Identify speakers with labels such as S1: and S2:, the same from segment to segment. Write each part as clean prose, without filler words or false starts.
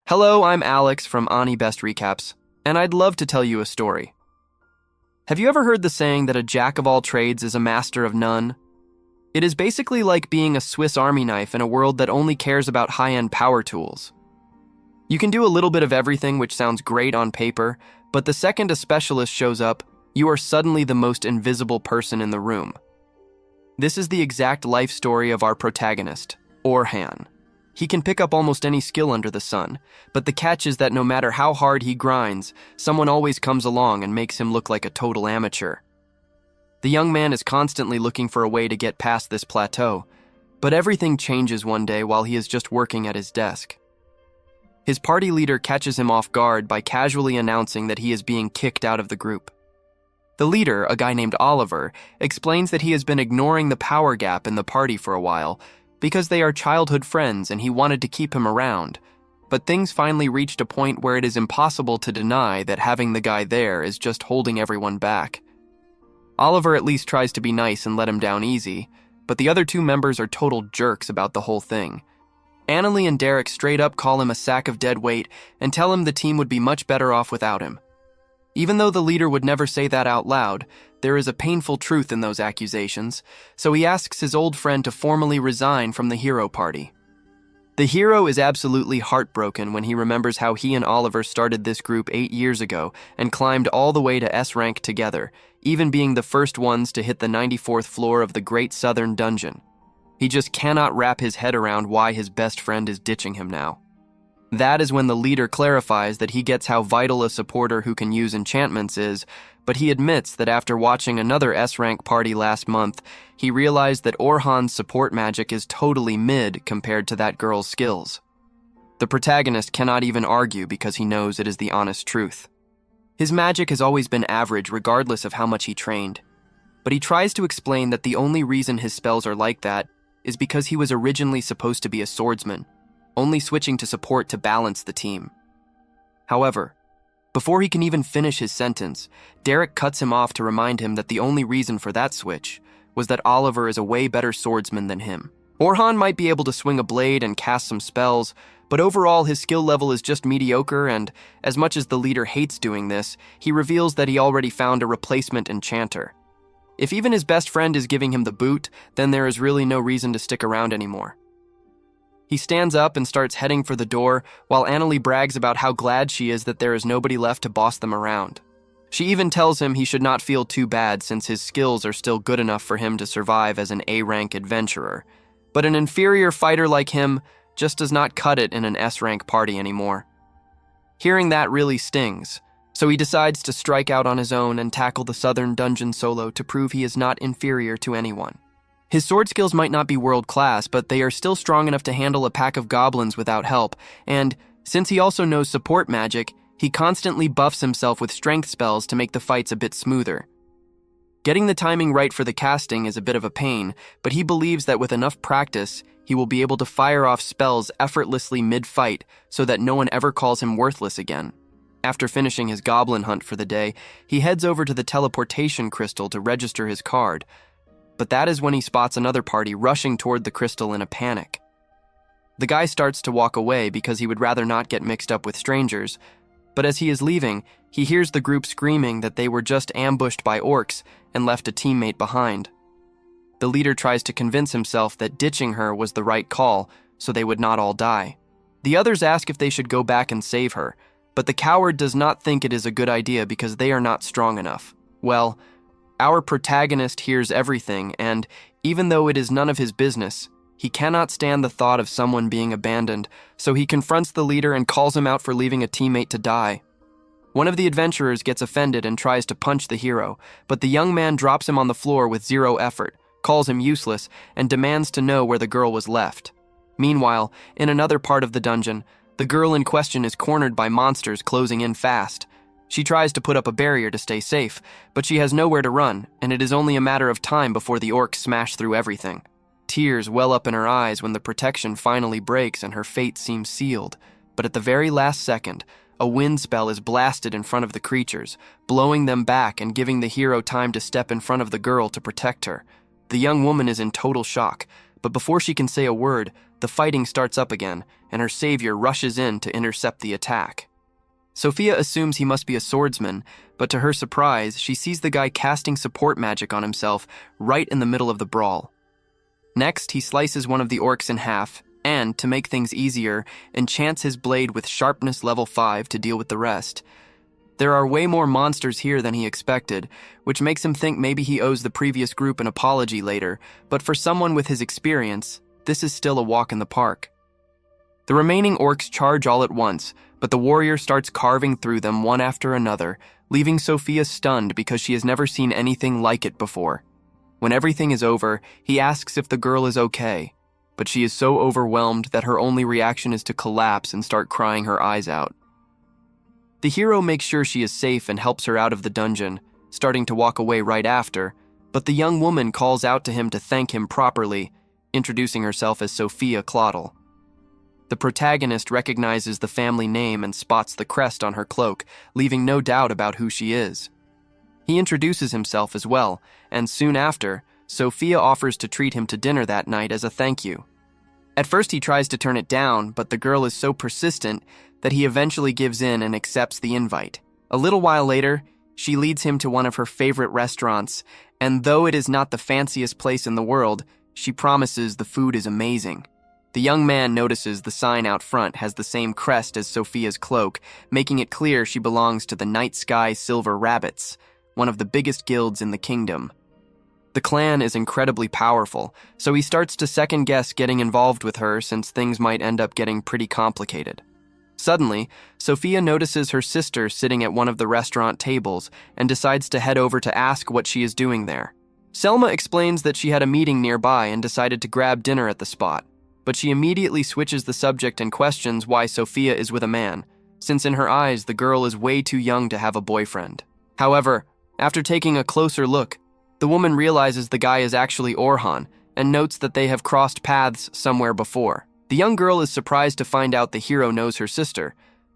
S1: Hello, I'm Alex from Ani Best Recaps, and I'd love to tell you a story. Have you ever heard the saying that a jack of all trades is a master of none? It is basically like being a Swiss Army knife in a world that only cares about high-end power tools. You can do a little bit of everything, which sounds great on paper, but the second a specialist shows up, you are suddenly the most invisible person in the room. This is the exact life story of our protagonist, Orhun. He can pick up almost any skill under the sun, but the catch is that no matter how hard he grinds, someone always comes along and makes him look like a total amateur. The young man is constantly looking for a way to get past this plateau, but everything changes one day while he is just working at his desk. His party leader catches him off guard by casually announcing that he is being kicked out of the group. The leader, a guy named Oliver, explains that he has been ignoring the power gap in the party for a while, because they are childhood friends and he wanted to keep him around. But things finally reached a point where it is impossible to deny that having the guy there is just holding everyone back. Oliver at least tries to be nice and let him down easy, but the other two members are total jerks about the whole thing. Annalie and Derek straight up call him a sack of dead weight and tell him the team would be much better off without him. Even though the leader would never say that out loud, there is a painful truth in those accusations, so he asks his old friend to formally resign from the hero party. The hero is absolutely heartbroken when he remembers how he and Oliver started this group 8 years ago and climbed all the way to S rank together, even being the first ones to hit the 94th floor of the Great Southern Dungeon. He just cannot wrap his head around why his best friend is ditching him now. That is when the leader clarifies that he gets how vital a supporter who can use enchantments is, but he admits that after watching another S-rank party last month, he realized that Orhun's support magic is totally mid compared to that girl's skills. The protagonist cannot even argue because he knows it is the honest truth. His magic has always been average regardless of how much he trained, but he tries to explain that the only reason his spells are like that is because he was originally supposed to be a swordsman, only switching to support to balance the team. However, before he can even finish his sentence, Derek cuts him off to remind him that the only reason for that switch was that Oliver is a way better swordsman than him. Orhun might be able to swing a blade and cast some spells, but overall his skill level is just mediocre, and as much as the leader hates doing this, he reveals that he already found a replacement enchanter. If even his best friend is giving him the boot, then there is really no reason to stick around anymore. He stands up and starts heading for the door, while Annalie brags about how glad she is that there is nobody left to boss them around. She even tells him he should not feel too bad since his skills are still good enough for him to survive as an A-rank adventurer. But an inferior fighter like him just does not cut it in an S-rank party anymore. Hearing that really stings, so he decides to strike out on his own and tackle the Southern Dungeon solo to prove he is not inferior to anyone. His sword skills might not be world-class, but they are still strong enough to handle a pack of goblins without help, and since he also knows support magic, he constantly buffs himself with strength spells to make the fights a bit smoother. Getting the timing right for the casting is a bit of a pain, but he believes that with enough practice, he will be able to fire off spells effortlessly mid-fight so that no one ever calls him worthless again. After finishing his goblin hunt for the day, he heads over to the teleportation crystal to register his card, but that is when he spots another party rushing toward the crystal in a panic. The guy starts to walk away because he would rather not get mixed up with strangers, but as he is leaving, he hears the group screaming that they were just ambushed by orcs and left a teammate behind. The leader tries to convince himself that ditching her was the right call so they would not all die. The others ask if they should go back and save her, but the coward does not think it is a good idea because they are not strong enough. Well, our protagonist hears everything, and even though it is none of his business, he cannot stand the thought of someone being abandoned, so he confronts the leader and calls him out for leaving a teammate to die. One of the adventurers gets offended and tries to punch the hero, but the young man drops him on the floor with zero effort, calls him useless, and demands to know where the girl was left. Meanwhile, in another part of the dungeon, the girl in question is cornered by monsters closing in fast. She tries to put up a barrier to stay safe, but she has nowhere to run, and it is only a matter of time before the orcs smash through everything. Tears well up in her eyes when the protection finally breaks and her fate seems sealed, but at the very last second, a wind spell is blasted in front of the creatures, blowing them back and giving the hero time to step in front of the girl to protect her. The young woman is in total shock, but before she can say a word, the fighting starts up again, and her savior rushes in to intercept the attack. Sofia assumes he must be a swordsman, but to her surprise, she sees the guy casting support magic on himself right in the middle of the brawl. Next, he slices one of the orcs in half, and, to make things easier, enchants his blade with sharpness level 5 to deal with the rest. There are way more monsters here than he expected, which makes him think maybe he owes the previous group an apology later, but for someone with his experience, this is still a walk in the park. The remaining orcs charge all at once, but the warrior starts carving through them one after another, leaving Sofia stunned because she has never seen anything like it before. When everything is over, he asks if the girl is okay, but she is so overwhelmed that her only reaction is to collapse and start crying her eyes out. The hero makes sure she is safe and helps her out of the dungeon, starting to walk away right after, but the young woman calls out to him to thank him properly, introducing herself as Sofia Claudel. The protagonist recognizes the family name and spots the crest on her cloak, leaving no doubt about who she is. He introduces himself as well, and soon after, Sofia offers to treat him to dinner that night as a thank you. At first he tries to turn it down, but the girl is so persistent that he eventually gives in and accepts the invite. A little while later, she leads him to one of her favorite restaurants, and though it is not the fanciest place in the world, she promises the food is amazing. The young man notices the sign out front has the same crest as Sofia's cloak, making it clear she belongs to the Night Sky Silver Rabbits, one of the biggest guilds in the kingdom. The clan is incredibly powerful, so he starts to second-guess getting involved with her since things might end up getting pretty complicated. Suddenly, Sofia notices her sister sitting at one of the restaurant tables and decides to head over to ask what she is doing there. Selma explains that she had a meeting nearby and decided to grab dinner at the spot, but she immediately switches the subject and questions why Sofia is with a man, since in her eyes the girl is way too young to have a boyfriend. However, after taking a closer look, the woman realizes the guy is actually Orhun and notes that they have crossed paths somewhere before. The young girl is surprised to find out the hero knows her sister,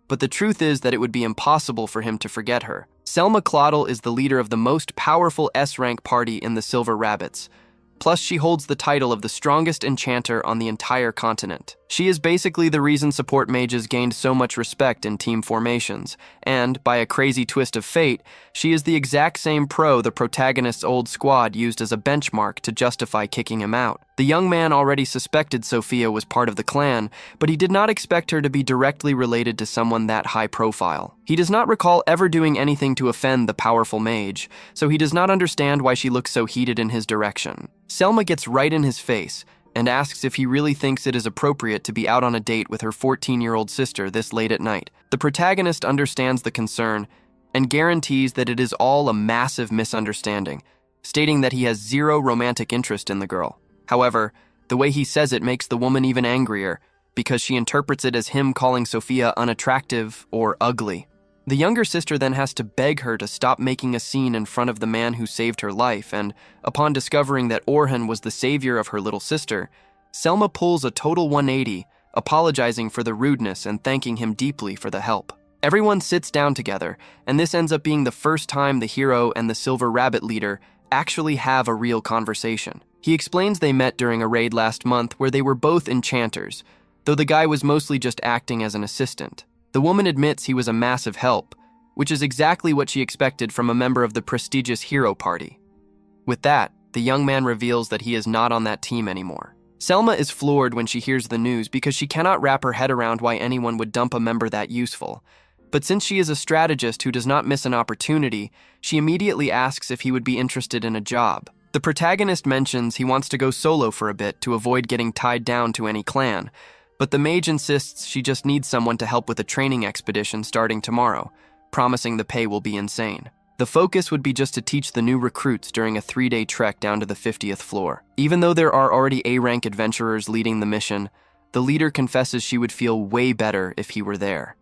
S1: but the truth is that it would be impossible for him to forget her. Selma Claudel is the leader of the most powerful S-rank party in the Silver Rabbits, plus she holds the title of the strongest enchanter on the entire continent. She is basically the reason support mages gained so much respect in team formations, and, by a crazy twist of fate, she is the exact same pro the protagonist's old squad used as a benchmark to justify kicking him out. The young man already suspected Sofia was part of the clan, but he did not expect her to be directly related to someone that high profile. He does not recall ever doing anything to offend the powerful mage, so he does not understand why she looks so heated in his direction. Selma gets right in his face and asks if he really thinks it is appropriate to be out on a date with her 14-year-old sister this late at night. The protagonist understands the concern and guarantees that it is all a massive misunderstanding, stating that he has zero romantic interest in the girl. However, the way he says it makes the woman even angrier, because she interprets it as him calling Sofia unattractive or ugly. The younger sister then has to beg her to stop making a scene in front of the man who saved her life, and upon discovering that Orhun was the savior of her little sister, Selma pulls a total 180, apologizing for the rudeness and thanking him deeply for the help. Everyone sits down together, and this ends up being the first time the hero and the Silver Rabbit leader actually have a real conversation. He explains they met during a raid last month where they were both enchanters, though the guy was mostly just acting as an assistant. The woman admits he was a massive help, which is exactly what she expected from a member of the prestigious hero party. With that, the young man reveals that he is not on that team anymore. Selma is floored when she hears the news because she cannot wrap her head around why anyone would dump a member that useful. But since she is a strategist who does not miss an opportunity, she immediately asks if he would be interested in a job. The protagonist mentions he wants to go solo for a bit to avoid getting tied down to any clan, but the mage insists she just needs someone to help with a training expedition starting tomorrow, promising the pay will be insane. The focus would be just to teach the new recruits during a 3-day trek down to the 50th floor. Even though there are already A-rank adventurers leading the mission, the leader confesses she would feel way better if he were there.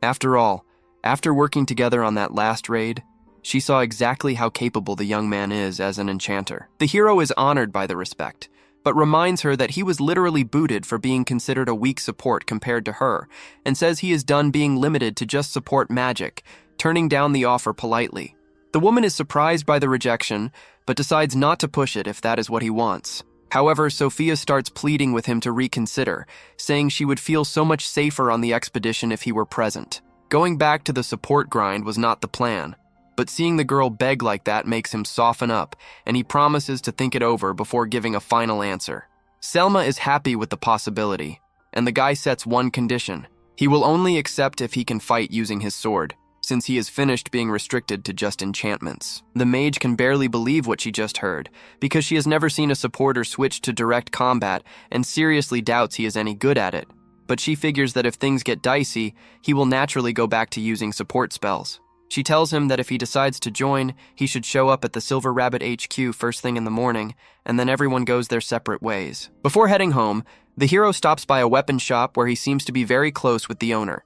S1: After all, after working together on that last raid, she saw exactly how capable the young man is as an enchanter. The hero is honored by the respect, but reminds her that he was literally booted for being considered a weak support compared to her, and says he is done being limited to just support magic, turning down the offer politely. The woman is surprised by the rejection, but decides not to push it if that is what he wants. However, Sofia starts pleading with him to reconsider, saying she would feel so much safer on the expedition if he were present. Going back to the support grind was not the plan, but seeing the girl beg like that makes him soften up, and he promises to think it over before giving a final answer. Selma is happy with the possibility, and the guy sets one condition. He will only accept if he can fight using his sword, since he is finished being restricted to just enchantments. The mage can barely believe what she just heard, because she has never seen a supporter switch to direct combat and seriously doubts he is any good at it. But she figures that if things get dicey, he will naturally go back to using support spells. She tells him that if he decides to join, he should show up at the Silver Rabbit HQ first thing in the morning, and then everyone goes their separate ways. Before heading home, the hero stops by a weapon shop where he seems to be very close with the owner.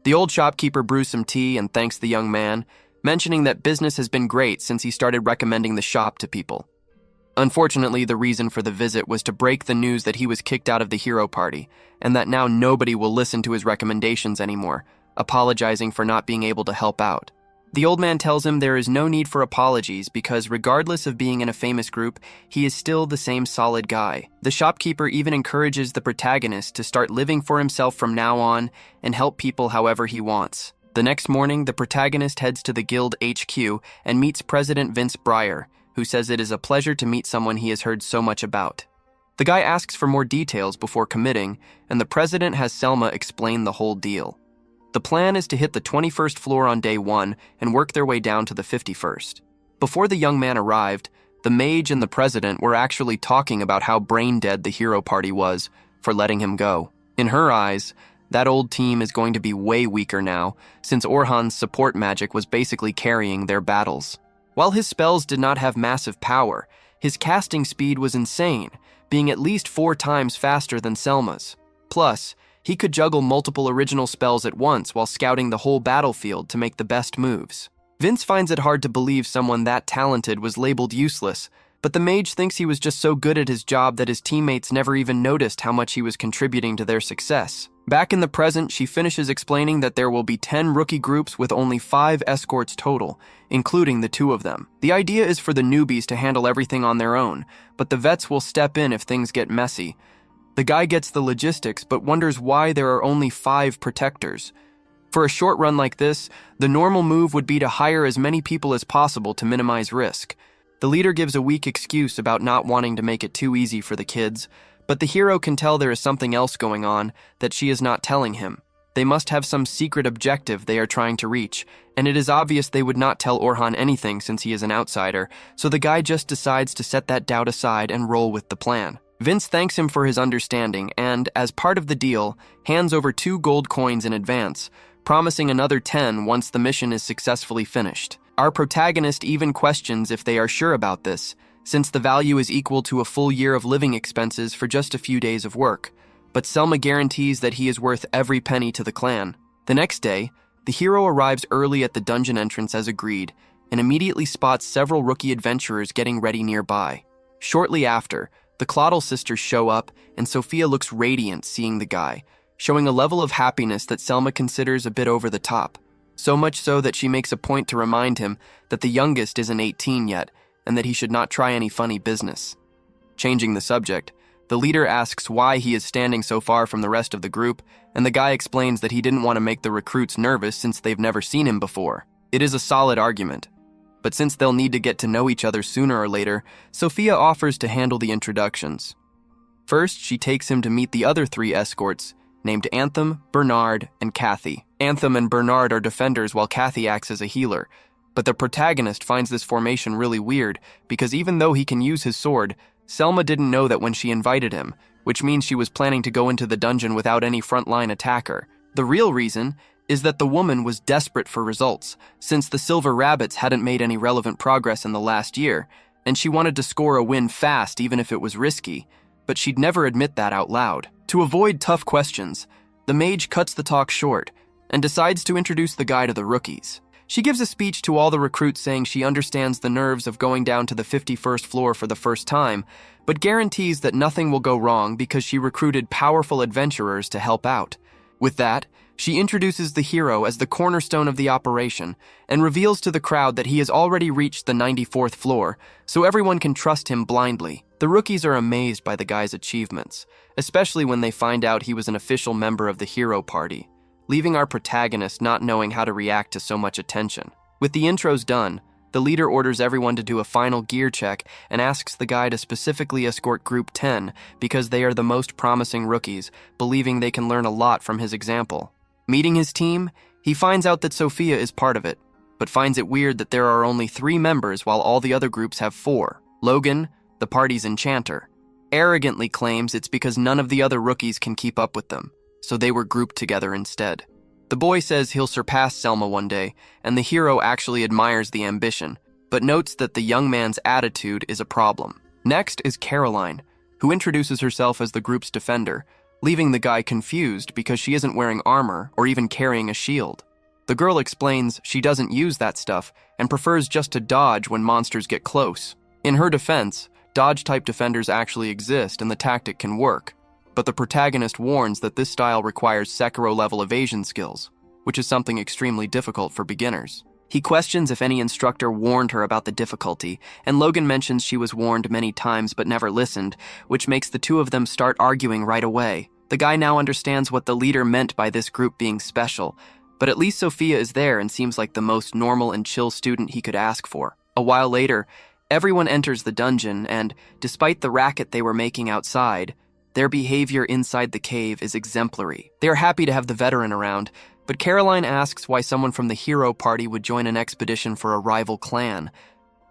S1: The old shopkeeper brews some tea and thanks the young man, mentioning that business has been great since he started recommending the shop to people. Unfortunately, the reason for the visit was to break the news that he was kicked out of the hero party, and that now nobody will listen to his recommendations anymore, apologizing for not being able to help out. The old man tells him there is no need for apologies because regardless of being in a famous group, he is still the same solid guy. The shopkeeper even encourages the protagonist to start living for himself from now on and help people however he wants. The next morning, the protagonist heads to the guild HQ and meets President Vince Breyer, who says it is a pleasure to meet someone he has heard so much about. The guy asks for more details before committing, and the president has Selma explain the whole deal. The plan is to hit the 21st floor on day 1 and work their way down to the 51st. Before the young man arrived, the mage and the president were actually talking about how brain-dead the hero party was for letting him go. In her eyes, that old team is going to be way weaker now, since Orhun's support magic was basically carrying their battles. While his spells did not have massive power, his casting speed was insane, being at least 4 times faster than Selma's. Plus, he could juggle multiple original spells at once while scouting the whole battlefield to make the best moves. Vince finds it hard to believe someone that talented was labeled useless, but the mage thinks he was just so good at his job that his teammates never even noticed how much he was contributing to their success. Back in the present, she finishes explaining that there will be 10 rookie groups with only 5 escorts total, including the 2 of them. The idea is for the newbies to handle everything on their own, but the vets will step in if things get messy. The guy gets the logistics, but wonders why there are only 5 protectors. For a short run like this, the normal move would be to hire as many people as possible to minimize risk. The leader gives a weak excuse about not wanting to make it too easy for the kids, but the hero can tell there is something else going on that she is not telling him. They must have some secret objective they are trying to reach, and it is obvious they would not tell Orhun anything since he is an outsider, so the guy just decides to set that doubt aside and roll with the plan. Vince thanks him for his understanding and, as part of the deal, hands over 2 gold coins in advance, promising another 10 once the mission is successfully finished. Our protagonist even questions if they are sure about this, since the value is equal to a full year of living expenses for just a few days of work. But Selma guarantees that he is worth every penny to the clan. The next day, the hero arrives early at the dungeon entrance as agreed, and immediately spots several rookie adventurers getting ready nearby. Shortly after, the Claudel sisters show up, and Sofia looks radiant seeing the guy, showing a level of happiness that Selma considers a bit over the top. So much so that she makes a point to remind him that the youngest isn't 18 yet, and that he should not try any funny business. Changing the subject, the leader asks why he is standing so far from the rest of the group, and the guy explains that he didn't want to make the recruits nervous since they've never seen him before. It is a solid argument. But since they'll need to get to know each other sooner or later, Sofia offers to handle the introductions. First, she takes him to meet the other 3 escorts, named Anthem, Bernard, and Kathy. Anthem and Bernard are defenders while Kathy acts as a healer, but the protagonist finds this formation really weird because even though he can use his sword, Selma didn't know that when she invited him, which means she was planning to go into the dungeon without any frontline attacker. The real reason is that the woman was desperate for results, since the Silver Rabbits hadn't made any relevant progress in the last year, and she wanted to score a win fast even if it was risky, but she'd never admit that out loud. To avoid tough questions, the mage cuts the talk short and decides to introduce the guy to the rookies. She gives a speech to all the recruits saying she understands the nerves of going down to the 51st floor for the first time, but guarantees that nothing will go wrong because she recruited powerful adventurers to help out. With that, she introduces the hero as the cornerstone of the operation and reveals to the crowd that he has already reached the 94th floor, so everyone can trust him blindly. The rookies are amazed by the guy's achievements, especially when they find out he was an official member of the hero party, leaving our protagonist not knowing how to react to so much attention. With the intros done, the leader orders everyone to do a final gear check and asks the guy to specifically escort Group 10 because they are the most promising rookies, believing they can learn a lot from his example. Meeting his team, he finds out that Sofia is part of it, but finds it weird that there are only 3 members while all the other groups have 4. Logan, the party's enchanter, arrogantly claims it's because none of the other rookies can keep up with them, so they were grouped together instead. The boy says he'll surpass Selma one day, and the hero actually admires the ambition, but notes that the young man's attitude is a problem. Next is Caroline, who introduces herself as the group's defender, leaving the guy confused because she isn't wearing armor or even carrying a shield. The girl explains she doesn't use that stuff and prefers just to dodge when monsters get close. In her defense, dodge-type defenders actually exist and the tactic can work, but the protagonist warns that this style requires Sekiro-level evasion skills, which is something extremely difficult for beginners. He questions if any instructor warned her about the difficulty, and Logan mentions she was warned many times but never listened, which makes the two of them start arguing right away. The guy now understands what the leader meant by this group being special, but at least Sofia is there and seems like the most normal and chill student he could ask for. A while later, everyone enters the dungeon, and despite the racket they were making outside, their behavior inside the cave is exemplary. They are happy to have the veteran around, but Caroline asks why someone from the hero party would join an expedition for a rival clan.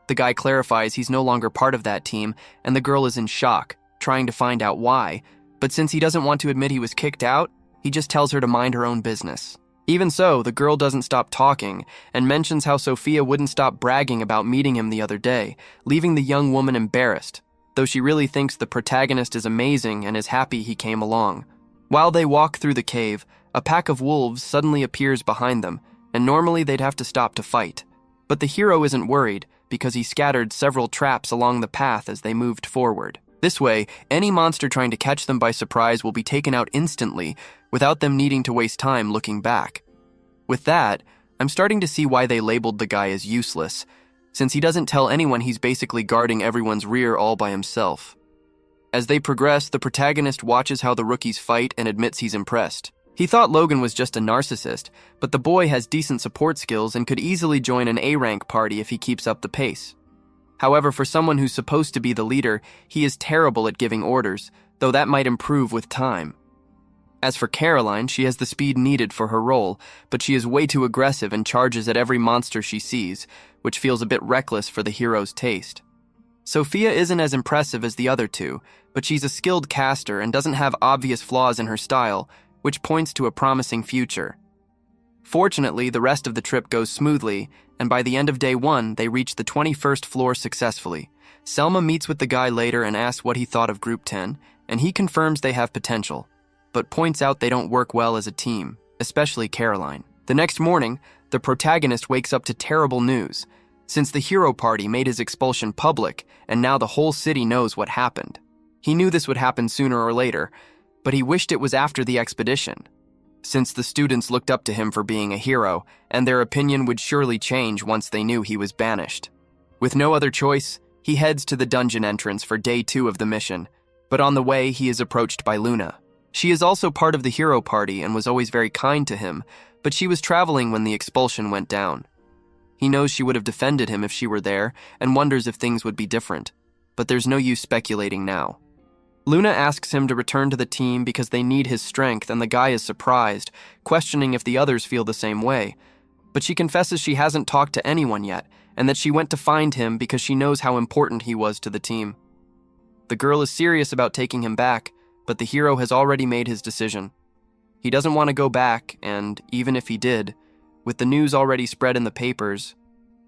S1: The guy clarifies he's no longer part of that team, and the girl is in shock, trying to find out why, but since he doesn't want to admit he was kicked out, he just tells her to mind her own business. Even so, the girl doesn't stop talking and mentions how Sofia wouldn't stop bragging about meeting him the other day, leaving the young woman embarrassed, though she really thinks the protagonist is amazing and is happy he came along. While they walk through the cave, a pack of wolves suddenly appears behind them, and normally they'd have to stop to fight. But the hero isn't worried because he scattered several traps along the path as they moved forward. This way, any monster trying to catch them by surprise will be taken out instantly without them needing to waste time looking back. With that, I'm starting to see why they labeled the guy as useless, since he doesn't tell anyone he's basically guarding everyone's rear all by himself. As they progress, the protagonist watches how the rookies fight and admits he's impressed. He thought Logan was just a narcissist, but the boy has decent support skills and could easily join an A-rank party if he keeps up the pace. However, for someone who's supposed to be the leader, he is terrible at giving orders, though that might improve with time. As for Caroline, she has the speed needed for her role, but she is way too aggressive and charges at every monster she sees, which feels a bit reckless for the hero's taste. Sofia isn't as impressive as the other two, but she's a skilled caster and doesn't have obvious flaws in her style, which points to a promising future. Fortunately, the rest of the trip goes smoothly, and by the end of day 1, they reach the 21st floor successfully. Selma meets with the guy later and asks what he thought of Group 10, and he confirms they have potential, but points out they don't work well as a team, especially Caroline. The next morning, the protagonist wakes up to terrible news, since the hero party made his expulsion public, and now the whole city knows what happened. He knew this would happen sooner or later, but he wished it was after the expedition, since the students looked up to him for being a hero, and their opinion would surely change once they knew he was banished. With no other choice, he heads to the dungeon entrance for day 2 of the mission, but on the way he is approached by Luna. She is also part of the hero party and was always very kind to him, but she was traveling when the expulsion went down. He knows she would have defended him if she were there and wonders if things would be different, but there's no use speculating now. Luna asks him to return to the team because they need his strength, and the guy is surprised, questioning if the others feel the same way. But she confesses she hasn't talked to anyone yet, and that she went to find him because she knows how important he was to the team. The girl is serious about taking him back, but the hero has already made his decision. He doesn't want to go back, and even if he did, with the news already spread in the papers,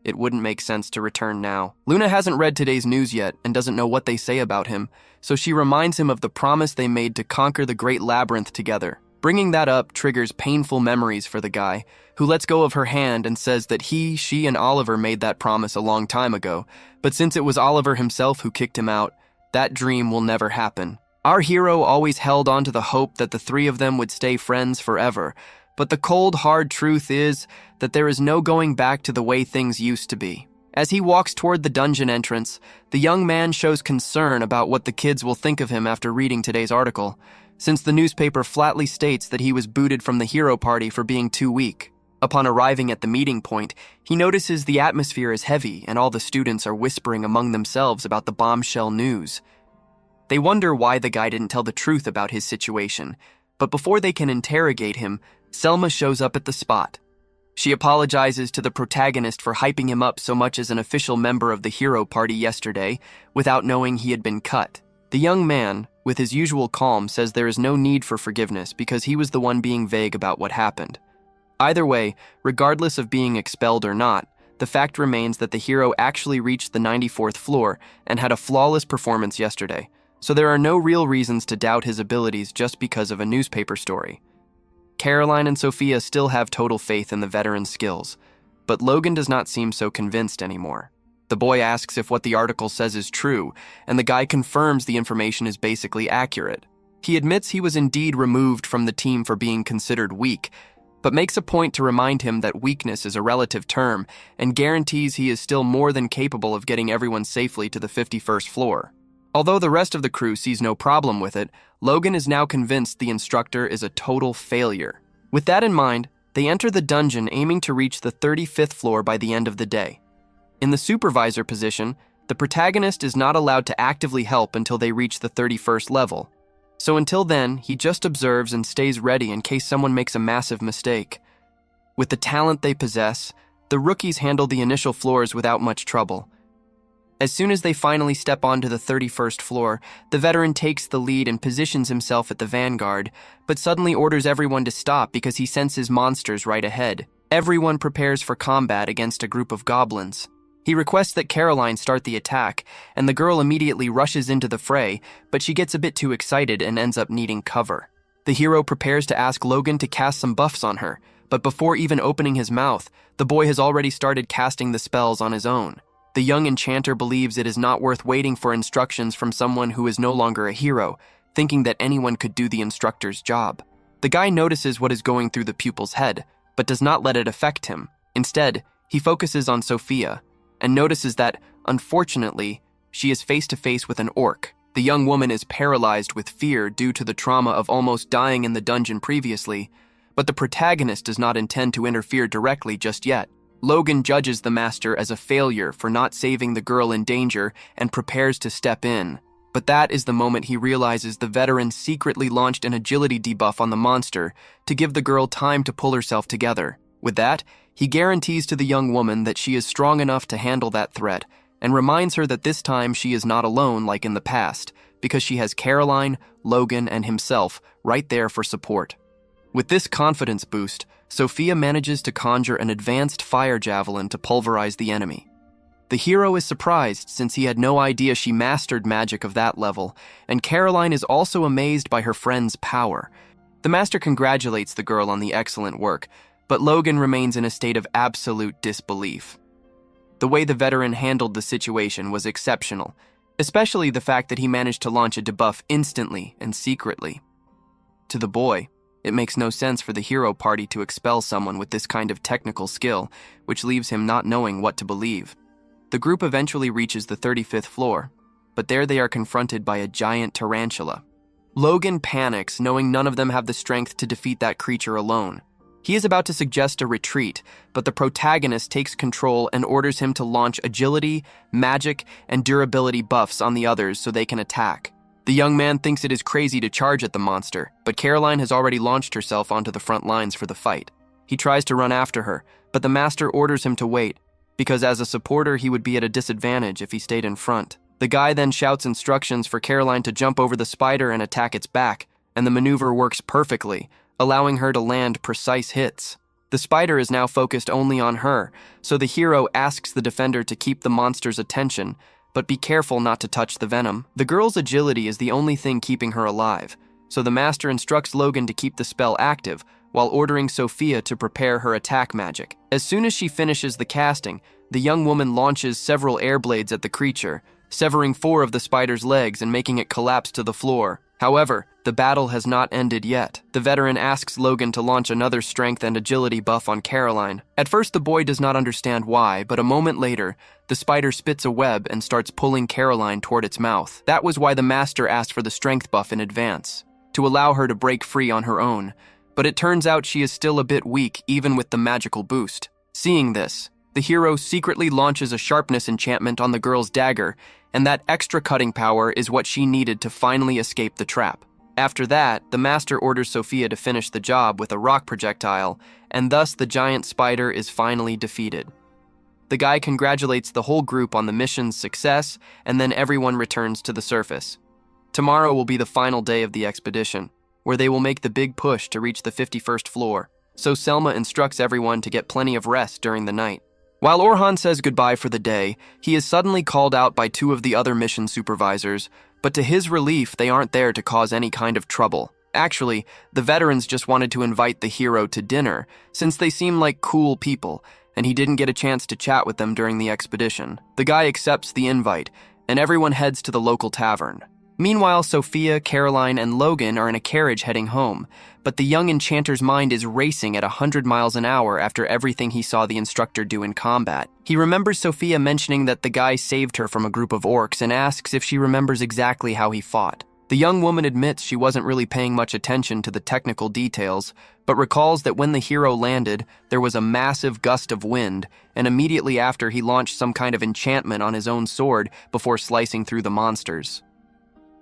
S1: it wouldn't make sense to return now. Luna hasn't read today's news yet and doesn't know what they say about him, so she reminds him of the promise they made to conquer the Great Labyrinth together. Bringing that up triggers painful memories for the guy, who lets go of her hand and says that she and Oliver made that promise a long time ago, but since it was Oliver himself who kicked him out, that dream will never happen. Our hero always held on to the hope that the 3 of them would stay friends forever, but the cold, hard truth is that there is no going back to the way things used to be. As he walks toward the dungeon entrance, the young man shows concern about what the kids will think of him after reading today's article, since the newspaper flatly states that he was booted from the hero party for being too weak. Upon arriving at the meeting point, he notices the atmosphere is heavy and all the students are whispering among themselves about the bombshell news. They wonder why the guy didn't tell the truth about his situation, but before they can interrogate him, Selma shows up at the spot. She apologizes to the protagonist for hyping him up so much as an official member of the hero party yesterday, without knowing he had been cut. The young man, with his usual calm, says there is no need for forgiveness because he was the one being vague about what happened. Either way, regardless of being expelled or not, the fact remains that the hero actually reached the 94th floor and had a flawless performance yesterday, so there are no real reasons to doubt his abilities just because of a newspaper story. Caroline and Sofia still have total faith in the veteran's skills, but Logan does not seem so convinced anymore. The boy asks if what the article says is true, and the guy confirms the information is basically accurate. He admits he was indeed removed from the team for being considered weak, but makes a point to remind him that weakness is a relative term and guarantees he is still more than capable of getting everyone safely to the 51st floor. Although the rest of the crew sees no problem with it, Logan is now convinced the instructor is a total failure. With that in mind, they enter the dungeon aiming to reach the 35th floor by the end of the day. In the supervisor position, the protagonist is not allowed to actively help until they reach the 31st level. So until then, he just observes and stays ready in case someone makes a massive mistake. With the talent they possess, the rookies handle the initial floors without much trouble. As soon as they finally step onto the 31st floor, the veteran takes the lead and positions himself at the vanguard, but suddenly orders everyone to stop because he senses monsters right ahead. Everyone prepares for combat against a group of goblins. He requests that Caroline start the attack, and the girl immediately rushes into the fray, but she gets a bit too excited and ends up needing cover. The hero prepares to ask Logan to cast some buffs on her, but before even opening his mouth, the boy has already started casting the spells on his own. The young enchanter believes it is not worth waiting for instructions from someone who is no longer a hero, thinking that anyone could do the instructor's job. The guy notices what is going through the pupil's head, but does not let it affect him. Instead, he focuses on Sofia, and notices that, unfortunately, she is face to face with an orc. The young woman is paralyzed with fear due to the trauma of almost dying in the dungeon previously, but the protagonist does not intend to interfere directly just yet. Logan judges the master as a failure for not saving the girl in danger and prepares to step in. But that is the moment he realizes the veteran secretly launched an agility debuff on the monster to give the girl time to pull herself together. With that, he guarantees to the young woman that she is strong enough to handle that threat and reminds her that this time she is not alone like in the past because she has Caroline, Logan, and himself right there for support. With this confidence boost, Sofia manages to conjure an advanced fire javelin to pulverize the enemy. The hero is surprised since he had no idea she mastered magic of that level, and Caroline is also amazed by her friend's power. The master congratulates the girl on the excellent work, but Logan remains in a state of absolute disbelief. The way the veteran handled the situation was exceptional, especially the fact that he managed to launch a debuff instantly and secretly. To the boy, it makes no sense for the hero party to expel someone with this kind of technical skill, which leaves him not knowing what to believe. The group eventually reaches the 35th floor, but there they are confronted by a giant tarantula. Logan panics, knowing none of them have the strength to defeat that creature alone. He is about to suggest a retreat, but the protagonist takes control and orders him to launch agility, magic, and durability buffs on the others so they can attack. The young man thinks it is crazy to charge at the monster, but Caroline has already launched herself onto the front lines for the fight. He tries to run after her, but the master orders him to wait, because as a supporter he would be at a disadvantage if he stayed in front. The guy then shouts instructions for Caroline to jump over the spider and attack its back, and the maneuver works perfectly, allowing her to land precise hits. The spider is now focused only on her, so the hero asks the defender to keep the monster's attention, but be careful not to touch the venom. The girl's agility is the only thing keeping her alive, so the master instructs Logan to keep the spell active, while ordering Sofia to prepare her attack magic. As soon as she finishes the casting, the young woman launches several air blades at the creature, severing 4 of the spider's legs and making it collapse to the floor. However, the battle has not ended yet. The veteran asks Logan to launch another strength and agility buff on Caroline. At first, the boy does not understand why, but a moment later, the spider spits a web and starts pulling Caroline toward its mouth. That was why the master asked for the strength buff in advance, to allow her to break free on her own. But it turns out she is still a bit weak, even with the magical boost. Seeing this, the hero secretly launches a sharpness enchantment on the girl's dagger, and that extra cutting power is what she needed to finally escape the trap. After that, the master orders Sofia to finish the job with a rock projectile, and thus the giant spider is finally defeated. The guy congratulates the whole group on the mission's success, and then everyone returns to the surface. Tomorrow will be the final day of the expedition, where they will make the big push to reach the 51st floor, so Selma instructs everyone to get plenty of rest during the night. While Orhun says goodbye for the day, he is suddenly called out by two of the other mission supervisors, but to his relief, they aren't there to cause any kind of trouble. Actually, the veterans just wanted to invite the hero to dinner, since they seem like cool people, and he didn't get a chance to chat with them during the expedition. The guy accepts the invite, and everyone heads to the local tavern. Meanwhile, Sofia, Caroline, and Logan are in a carriage heading home, but the young enchanter's mind is racing at 100 miles an hour after everything he saw the instructor do in combat. He remembers Sofia mentioning that the guy saved her from a group of orcs and asks if she remembers exactly how he fought. The young woman admits she wasn't really paying much attention to the technical details, but recalls that when the hero landed, there was a massive gust of wind, and immediately after he launched some kind of enchantment on his own sword before slicing through the monsters.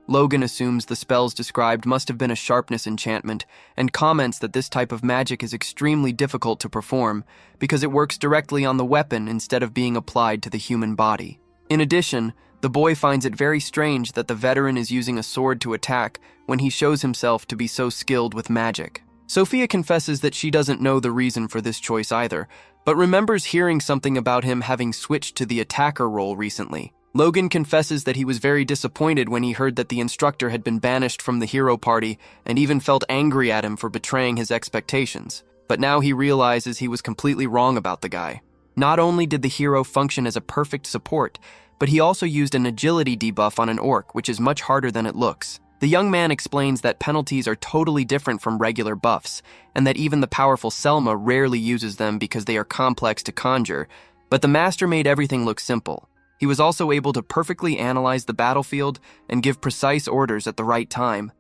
S1: Logan assumes the spells described must have been a sharpness enchantment and comments that this type of magic is extremely difficult to perform because it works directly on the weapon instead of being applied to the human body. In addition, the boy finds it very strange that the veteran is using a sword to attack when he shows himself to be so skilled with magic. Sofia confesses that she doesn't know the reason for this choice either, but remembers hearing something about him having switched to the attacker role recently. Logan confesses that he was very disappointed when he heard that the instructor had been banished from the hero party and even felt angry at him for betraying his expectations. But now he realizes he was completely wrong about the guy. Not only did the hero function as a perfect support, but he also used an agility debuff on an orc, which is much harder than it looks. The young man explains that penalties are totally different from regular buffs, and that even the powerful Selma rarely uses them because they are complex to conjure, but the master made everything look simple. He was also able to perfectly analyze the battlefield and give precise orders at the right time,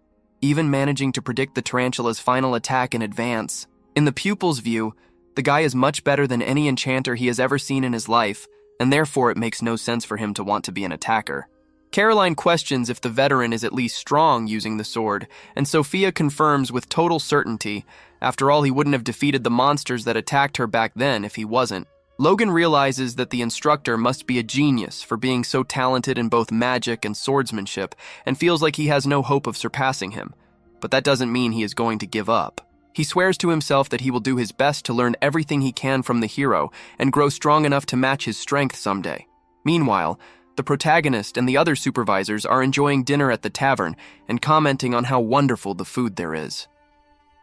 S1: even managing to predict the tarantula's final attack in advance. In the pupil's view, the guy is much better than any enchanter he has ever seen in his life, and therefore it makes no sense for him to want to be an attacker. Caroline questions if the veteran is at least strong using the sword, and Sofia confirms with total certainty, after all he wouldn't have defeated the monsters that attacked her back then if he wasn't. Logan realizes that the instructor must be a genius for being so talented in both magic and swordsmanship, and feels like he has no hope of surpassing him. But that doesn't mean he is going to give up. He swears to himself that he will do his best to learn everything he can from the hero and grow strong enough to match his strength someday. Meanwhile, the protagonist and the other supervisors are enjoying dinner at the tavern and commenting on how wonderful the food there is.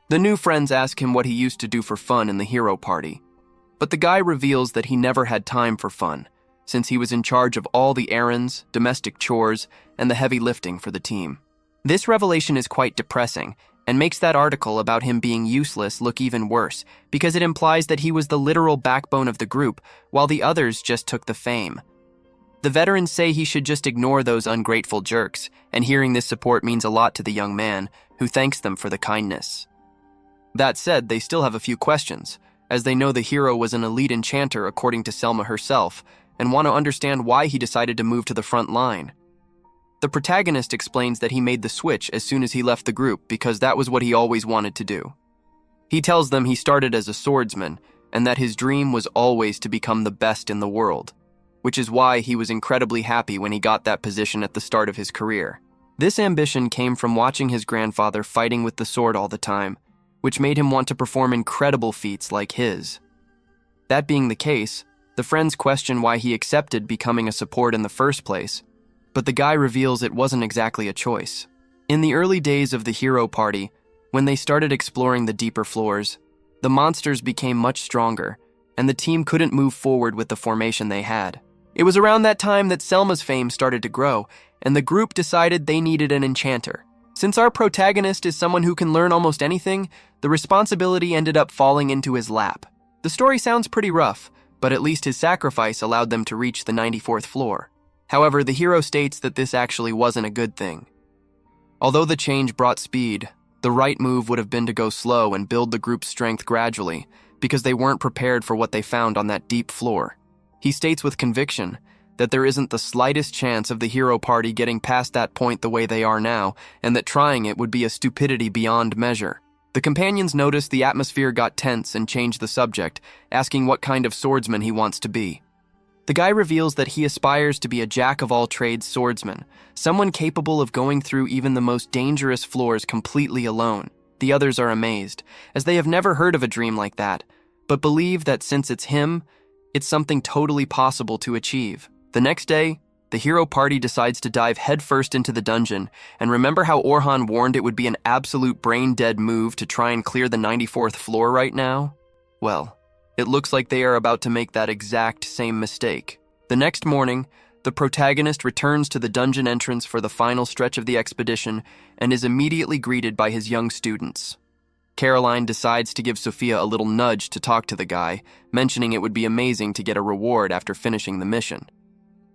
S1: The new friends ask him what he used to do for fun in the hero party. But the guy reveals that he never had time for fun, since he was in charge of all the errands, domestic chores, and the heavy lifting for the team. This revelation is quite depressing, and makes that article about him being useless look even worse, because it implies that he was the literal backbone of the group, while the others just took the fame. The veterans say he should just ignore those ungrateful jerks, and hearing this support means a lot to the young man, who thanks them for the kindness. That said, they still have a few questions, as they know the hero was an elite enchanter according to Selma herself, and want to understand why he decided to move to the front line. The protagonist explains that he made the switch as soon as he left the group because that was what he always wanted to do. He tells them he started as a swordsman, and that his dream was always to become the best in the world, which is why he was incredibly happy when he got that position at the start of his career. This ambition came from watching his grandfather fighting with the sword all the time, which made him want to perform incredible feats like his. That being the case, the friends question why he accepted becoming a support in the first place, but the guy reveals it wasn't exactly a choice. In the early days of the hero party, when they started exploring the deeper floors, the monsters became much stronger, and the team couldn't move forward with the formation they had. It was around that time that Selma's fame started to grow, and the group decided they needed an enchanter. Since our protagonist is someone who can learn almost anything, the responsibility ended up falling into his lap. The story sounds pretty rough, but at least his sacrifice allowed them to reach the 94th floor. However, the hero states that this actually wasn't a good thing. Although the change brought speed, the right move would have been to go slow and build the group's strength gradually, because they weren't prepared for what they found on that deep floor. He states with conviction that there isn't the slightest chance of the hero party getting past that point the way they are now, and that trying it would be a stupidity beyond measure. The companions noticed the atmosphere got tense and changed the subject, asking what kind of swordsman he wants to be. The guy reveals that he aspires to be a jack-of-all-trades swordsman, someone capable of going through even the most dangerous floors completely alone. The others are amazed, as they have never heard of a dream like that, but believe that since it's him, it's something totally possible to achieve. The next day, the hero party decides to dive headfirst into the dungeon, and remember how Orhun warned it would be an absolute brain-dead move to try and clear the 94th floor right now? Well, it looks like they are about to make that exact same mistake. The next morning, the protagonist returns to the dungeon entrance for the final stretch of the expedition and is immediately greeted by his young students. Caroline decides to give Sofia a little nudge to talk to the guy, mentioning it would be amazing to get a reward after finishing the mission.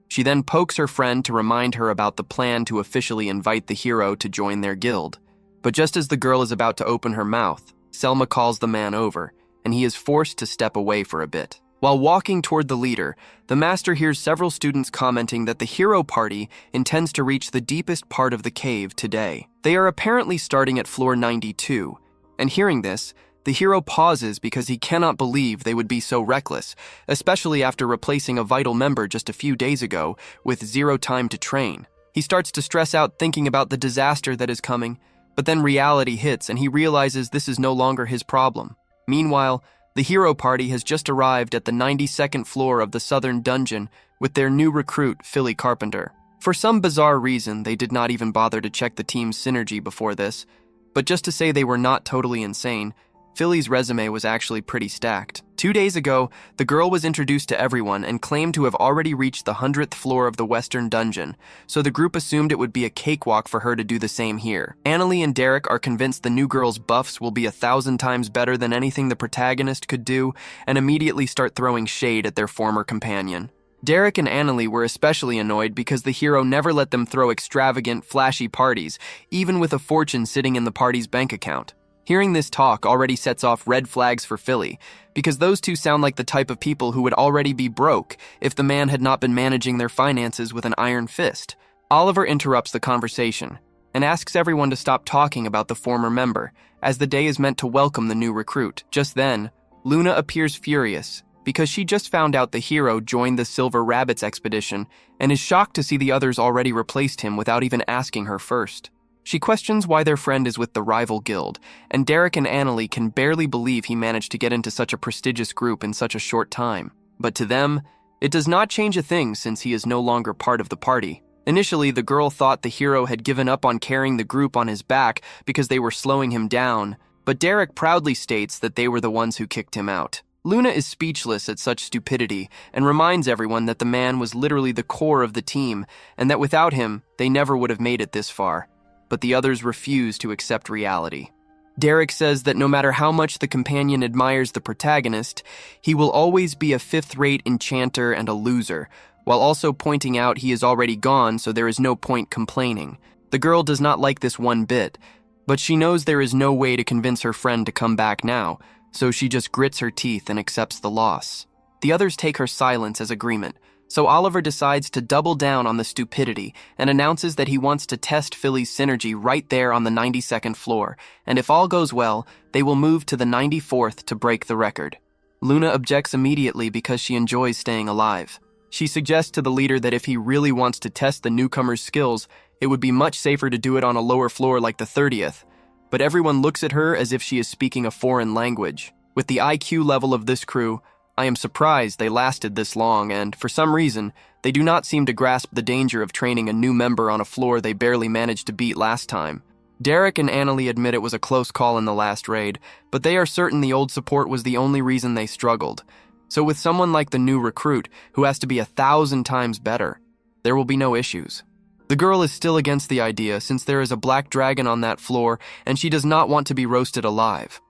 S1: She then pokes her friend to remind her about the plan to officially invite the hero to join their guild. But just as the girl is about to open her mouth, Selma calls the man over, and he is forced to step away for a bit. While walking toward the leader, the master hears several students commenting that the hero party intends to reach the deepest part of the cave today. They are apparently starting at floor 92, and hearing this, the hero pauses because he cannot believe they would be so reckless, especially after replacing a vital member just a few days ago with zero time to train. He starts to stress out thinking about the disaster that is coming, but then reality hits and he realizes this is no longer his problem. Meanwhile, the hero party has just arrived at the 92nd floor of the southern dungeon with their new recruit, Philly Carpenter. For some bizarre reason, they did not even bother to check the team's synergy before this, but just to say they were not totally insane, Philly's resume was actually pretty stacked. 2 days ago, the girl was introduced to everyone and claimed to have already reached the 100th floor of the western dungeon, so the group assumed it would be a cakewalk for her to do the same here. Annalie and Derek are convinced the new girl's buffs will be 1,000 times better than anything the protagonist could do, and immediately start throwing shade at their former companion. Derek and Annalie were especially annoyed because the hero never let them throw extravagant, flashy parties, even with a fortune sitting in the party's bank account. Hearing this talk already sets off red flags for Philly, because those two sound like the type of people who would already be broke if the man had not been managing their finances with an iron fist. Oliver interrupts the conversation and asks everyone to stop talking about the former member, as the day is meant to welcome the new recruit. Just then, Luna appears furious because she just found out the hero joined the Silver Rabbits expedition and is shocked to see the others already replaced him without even asking her first. She questions why their friend is with the rival guild, and Derek and Annalie can barely believe he managed to get into such a prestigious group in such a short time. But to them, it does not change a thing since he is no longer part of the party. Initially, the girl thought the hero had given up on carrying the group on his back because they were slowing him down, but Derek proudly states that they were the ones who kicked him out. Luna is speechless at such stupidity and reminds everyone that the man was literally the core of the team and that without him, they never would have made it this far. But the others refuse to accept reality. Derek says that no matter how much the companion admires the protagonist, he will always be a fifth-rate enchanter and a loser, while also pointing out he is already gone, so there is no point complaining. The girl does not like this one bit, but she knows there is no way to convince her friend to come back now, so she just grits her teeth and accepts the loss. The others take her silence as agreement, so Oliver decides to double down on the stupidity and announces that he wants to test Philly's synergy right there on the 92nd floor, and if all goes well, they will move to the 94th to break the record. Luna objects immediately because she enjoys staying alive. She suggests to the leader that if he really wants to test the newcomer's skills, it would be much safer to do it on a lower floor like the 30th, but everyone looks at her as if she is speaking a foreign language. With the IQ level of this crew, I am surprised they lasted this long, and for some reason, they do not seem to grasp the danger of training a new member on a floor they barely managed to beat last time. Derek and Annalie admit it was a close call in the last raid, but they are certain the old support was the only reason they struggled. So with someone like the new recruit, who has to be 1,000 times better, there will be no issues. The girl is still against the idea since there is a black dragon on that floor and she does not want to be roasted alive.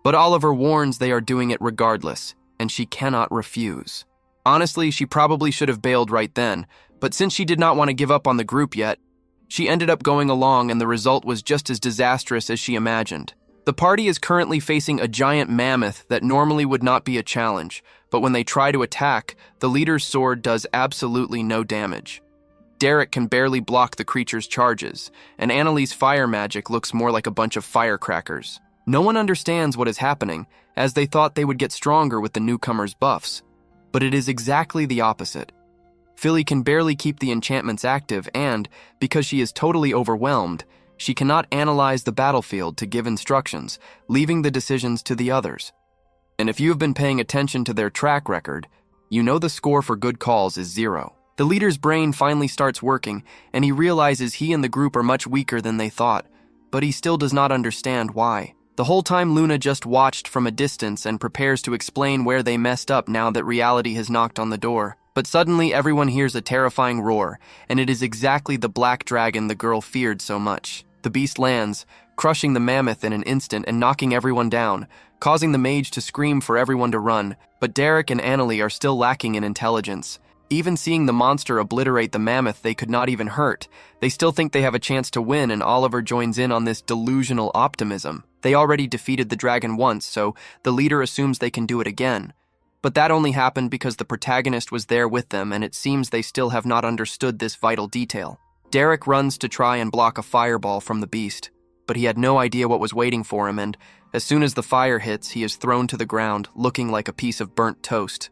S1: But Oliver warns they are doing it regardless, and she cannot refuse. Honestly, she probably should have bailed right then, but since she did not want to give up on the group yet, she ended up going along and the result was just as disastrous as she imagined. The party is currently facing a giant mammoth that normally would not be a challenge, but when they try to attack, the leader's sword does absolutely no damage. Derek can barely block the creature's charges, and Annalie's fire magic looks more like a bunch of firecrackers. No one understands what is happening, as they thought they would get stronger with the newcomer's buffs, but it is exactly the opposite. Philly can barely keep the enchantments active and, because she is totally overwhelmed, she cannot analyze the battlefield to give instructions, leaving the decisions to the others. And if you have been paying attention to their track record, you know the score for good calls is 0. The leader's brain finally starts working, and he realizes he and the group are much weaker than they thought, but he still does not understand why. The whole time Luna just watched from a distance and prepares to explain where they messed up now that reality has knocked on the door. But suddenly everyone hears a terrifying roar, and it is exactly the black dragon the girl feared so much. The beast lands, crushing the mammoth in an instant and knocking everyone down, causing the mage to scream for everyone to run, but Derek and Annalie are still lacking in intelligence. Even seeing the monster obliterate the mammoth they could not even hurt, they still think they have a chance to win, and Oliver joins in on this delusional optimism. They already defeated the dragon once, so the leader assumes they can do it again. But that only happened because the protagonist was there with them, and it seems they still have not understood this vital detail. Derek runs to try and block a fireball from the beast, but he had no idea what was waiting for him, and as soon as the fire hits, he is thrown to the ground, looking like a piece of burnt toast.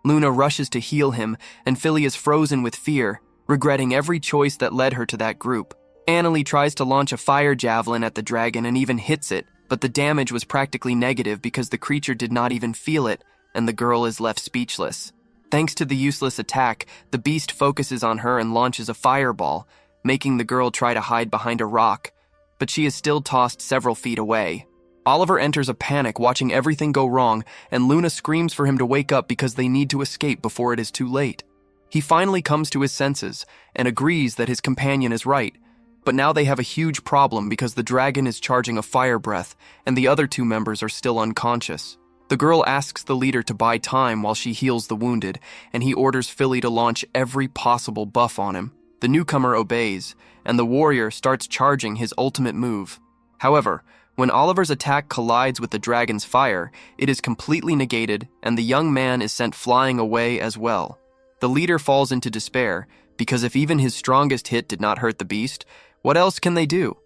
S1: Luna rushes to heal him, and Philly is frozen with fear, regretting every choice that led her to that group. Annalie tries to launch a fire javelin at the dragon and even hits it, but the damage was practically negative because the creature did not even feel it, and the girl is left speechless. Thanks to the useless attack, the beast focuses on her and launches a fireball, making the girl try to hide behind a rock, but she is still tossed several feet away. Oliver enters a panic watching everything go wrong, and Luna screams for him to wake up because they need to escape before it is too late. He finally comes to his senses and agrees that his companion is right, but now they have a huge problem because the dragon is charging a fire breath and the other 2 members are still unconscious. The girl asks the leader to buy time while she heals the wounded, and he orders Philly to launch every possible buff on him. The newcomer obeys, and the warrior starts charging his ultimate move. However, when Oliver's attack collides with the dragon's fire, it is completely negated, and the young man is sent flying away as well. The leader falls into despair, because if even his strongest hit did not hurt the beast, what else can they do?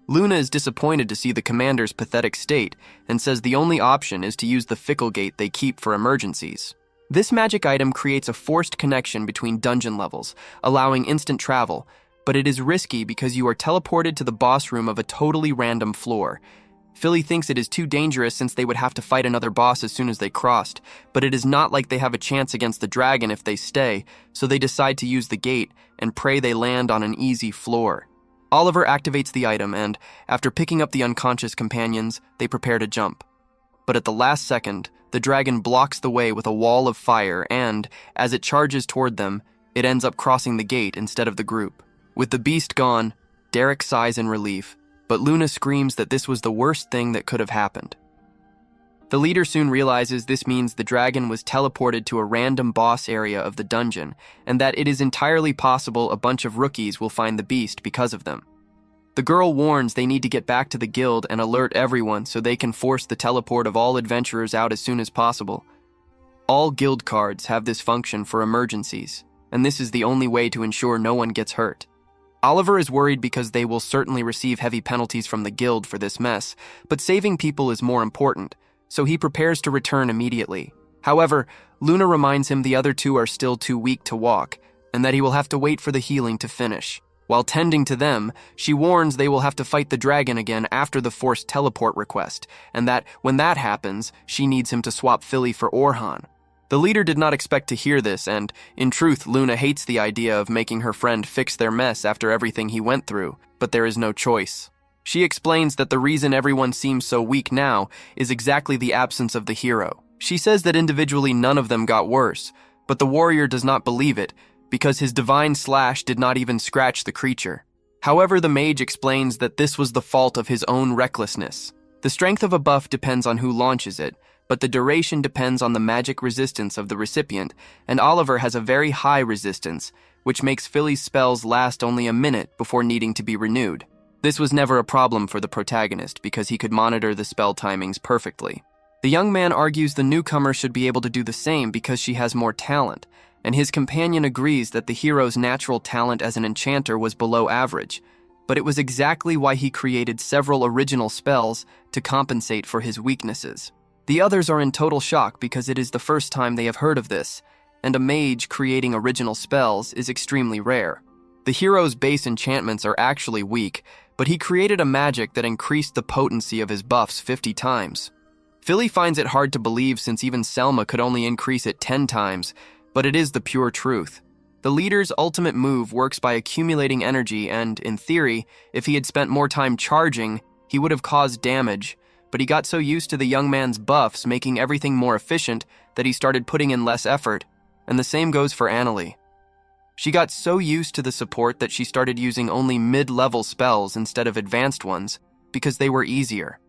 S1: Luna is disappointed to see the commander's pathetic state, and says the only option is to use the fickle gate they keep for emergencies. This magic item creates a forced connection between dungeon levels, allowing instant travel, but it is risky because you are teleported to the boss room of a totally random floor. Philly thinks it is too dangerous since they would have to fight another boss as soon as they crossed, but it is not like they have a chance against the dragon if they stay, so they decide to use the gate and pray they land on an easy floor. Oliver activates the item and, after picking up the unconscious companions, they prepare to jump. But at the last second, the dragon blocks the way with a wall of fire and, as it charges toward them, it ends up crossing the gate instead of the group. With the beast gone, Derek sighs in relief, but Luna screams that this was the worst thing that could have happened. The leader soon realizes this means the dragon was teleported to a random boss area of the dungeon, and that it is entirely possible a bunch of rookies will find the beast because of them. The girl warns they need to get back to the guild and alert everyone so they can force the teleport of all adventurers out as soon as possible. All guild cards have this function for emergencies, and this is the only way to ensure no one gets hurt. Oliver is worried because they will certainly receive heavy penalties from the guild for this mess, but saving people is more important, so he prepares to return immediately. However, Luna reminds him the other 2 are still too weak to walk, and that he will have to wait for the healing to finish. While tending to them, she warns they will have to fight the dragon again after the forced teleport request, and that when that happens, she needs him to swap Philly for Orhun. The leader did not expect to hear this, and, in truth, Luna hates the idea of making her friend fix their mess after everything he went through, but there is no choice. She explains that the reason everyone seems so weak now is exactly the absence of the hero. She says that individually none of them got worse, but the warrior does not believe it, because his divine slash did not even scratch the creature. However, the mage explains that this was the fault of his own recklessness. The strength of a buff depends on who launches it, but the duration depends on the magic resistance of the recipient, and Oliver has a very high resistance, which makes Philly's spells last only a minute before needing to be renewed. This was never a problem for the protagonist because he could monitor the spell timings perfectly. The young man argues the newcomer should be able to do the same because she has more talent, and his companion agrees that the hero's natural talent as an enchanter was below average, but it was exactly why he created several original spells to compensate for his weaknesses. The others are in total shock because it is the first time they have heard of this, and a mage creating original spells is extremely rare. The hero's base enchantments are actually weak, but he created a magic that increased the potency of his buffs 50 times. Philly finds it hard to believe since even Selma could only increase it 10 times, but it is the pure truth. The leader's ultimate move works by accumulating energy and, in theory, if he had spent more time charging, he would have caused damage, but he got so used to the young man's buffs making everything more efficient that he started putting in less effort, and the same goes for Annalie. She got so used to the support that she started using only mid-level spells instead of advanced ones, because they were easier.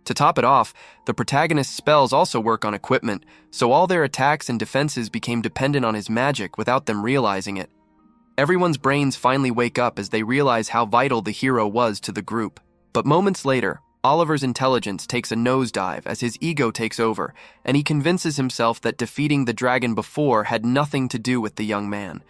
S1: To top it off, the protagonist's spells also work on equipment, so all their attacks and defenses became dependent on his magic without them realizing it. Everyone's brains finally wake up as they realize how vital the hero was to the group. But moments later, Oliver's intelligence takes a nosedive as his ego takes over, and he convinces himself that defeating the dragon before had nothing to do with the young man,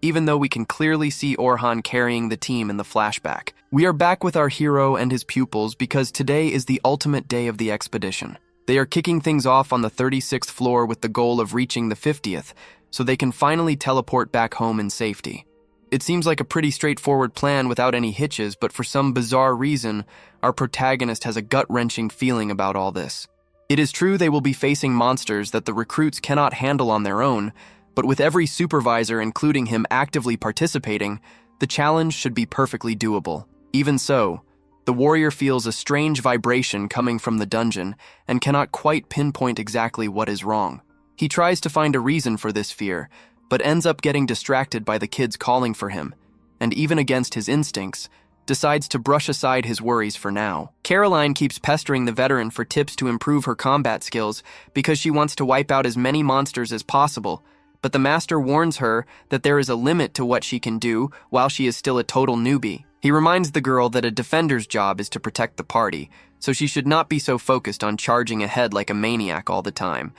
S1: even though we can clearly see Orhun carrying the team in the flashback. We are back with our hero and his pupils because today is the ultimate day of the expedition. They are kicking things off on the 36th floor with the goal of reaching the 50th, so they can finally teleport back home in safety. It seems like a pretty straightforward plan without any hitches, but for some bizarre reason, our protagonist has a gut-wrenching feeling about all this. It is true they will be facing monsters that the recruits cannot handle on their own, but with every supervisor, including him, actively participating, the challenge should be perfectly doable. Even so, the warrior feels a strange vibration coming from the dungeon and cannot quite pinpoint exactly what is wrong. He tries to find a reason for this fear, but ends up getting distracted by the kids calling for him, and even against his instincts, decides to brush aside his worries for now. Caroline keeps pestering the veteran for tips to improve her combat skills because she wants to wipe out as many monsters as possible, but the master warns her that there is a limit to what she can do while she is still a total newbie. He reminds the girl that a defender's job is to protect the party, so she should not be so focused on charging ahead like a maniac all the time,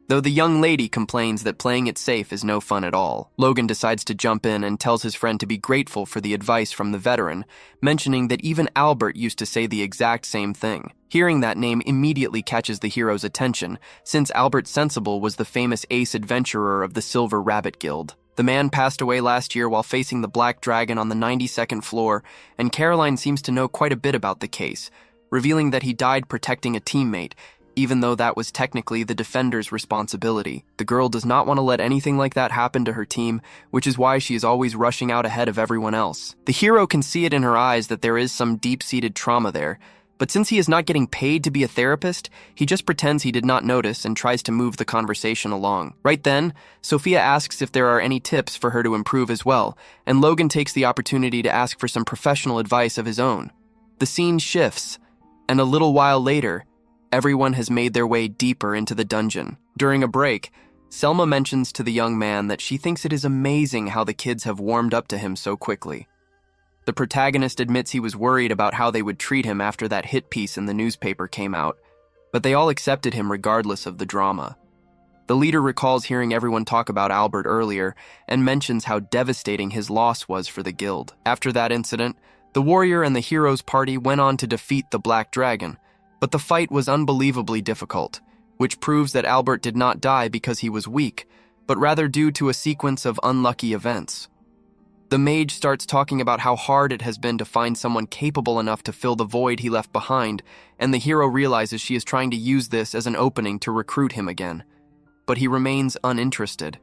S1: though the young lady complains that playing it safe is no fun at all. Logan decides to jump in and tells his friend to be grateful for the advice from the veteran, mentioning that even Albert used to say the exact same thing. Hearing that name immediately catches the hero's attention, since Albert Sensible was the famous ace adventurer of the Silver Rabbit Guild. The man passed away last year while facing the Black Dragon on the 92nd floor, and Caroline seems to know quite a bit about the case, revealing that he died protecting a teammate, even though that was technically the defender's responsibility. The girl does not want to let anything like that happen to her team, which is why she is always rushing out ahead of everyone else. The hero can see it in her eyes that there is some deep-seated trauma there, but since he is not getting paid to be a therapist, he just pretends he did not notice and tries to move the conversation along. Right then, Sofia asks if there are any tips for her to improve as well, and Logan takes the opportunity to ask for some professional advice of his own. The scene shifts, and a little while later, everyone has made their way deeper into the dungeon. During a break, Selma mentions to the young man that she thinks it is amazing how the kids have warmed up to him so quickly. The protagonist admits he was worried about how they would treat him after that hit piece in the newspaper came out, but they all accepted him regardless of the drama. The leader recalls hearing everyone talk about Albert earlier and mentions how devastating his loss was for the guild. After that incident, the warrior and the hero's party went on to defeat the Black Dragon, but the fight was unbelievably difficult, which proves that Albert did not die because he was weak, but rather due to a sequence of unlucky events. The mage starts talking about how hard it has been to find someone capable enough to fill the void he left behind, and the hero realizes she is trying to use this as an opening to recruit him again. But he remains uninterested.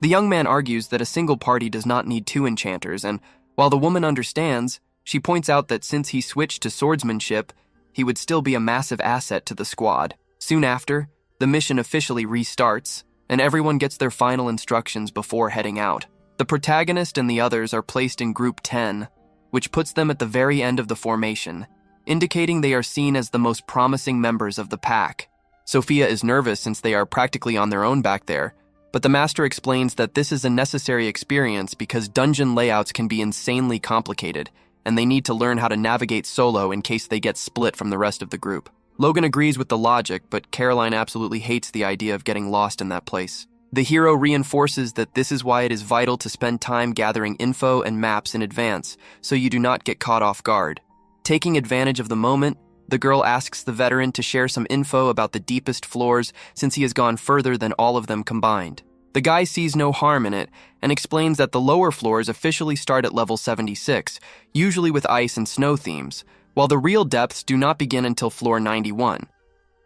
S1: The young man argues that a single party does not need two enchanters, and while the woman understands, she points out that since he switched to swordsmanship, he would still be a massive asset to the squad. Soon after, the mission officially restarts, and everyone gets their final instructions before heading out. The protagonist and the others are placed in Group 10, which puts them at the very end of the formation, indicating they are seen as the most promising members of the pack. Sofia is nervous since they are practically on their own back there, but the master explains that this is a necessary experience because dungeon layouts can be insanely complicated, and they need to learn how to navigate solo in case they get split from the rest of the group. Logan agrees with the logic, but Caroline absolutely hates the idea of getting lost in that place. The hero reinforces that this is why it is vital to spend time gathering info and maps in advance, so you do not get caught off guard. Taking advantage of the moment, the girl asks the veteran to share some info about the deepest floors since he has gone further than all of them combined. The guy sees no harm in it and explains that the lower floors officially start at level 76, usually with ice and snow themes, while the real depths do not begin until floor 91.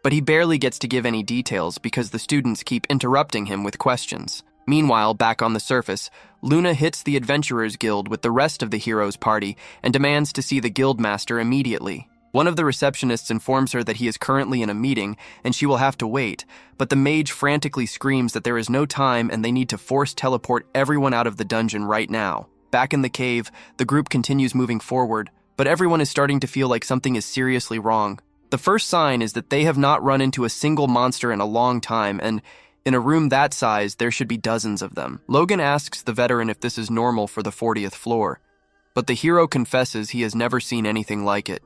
S1: But he barely gets to give any details because the students keep interrupting him with questions. Meanwhile, back on the surface, Luna hits the Adventurers Guild with the rest of the hero's party and demands to see the guildmaster immediately. One of the receptionists informs her that he is currently in a meeting and she will have to wait, but the mage frantically screams that there is no time and they need to force teleport everyone out of the dungeon right now. Back in the cave, the group continues moving forward, but everyone is starting to feel like something is seriously wrong. The first sign is that they have not run into a single monster in a long time, and in a room that size, there should be dozens of them. Logan asks the veteran if this is normal for the 40th floor, but the hero confesses he has never seen anything like it.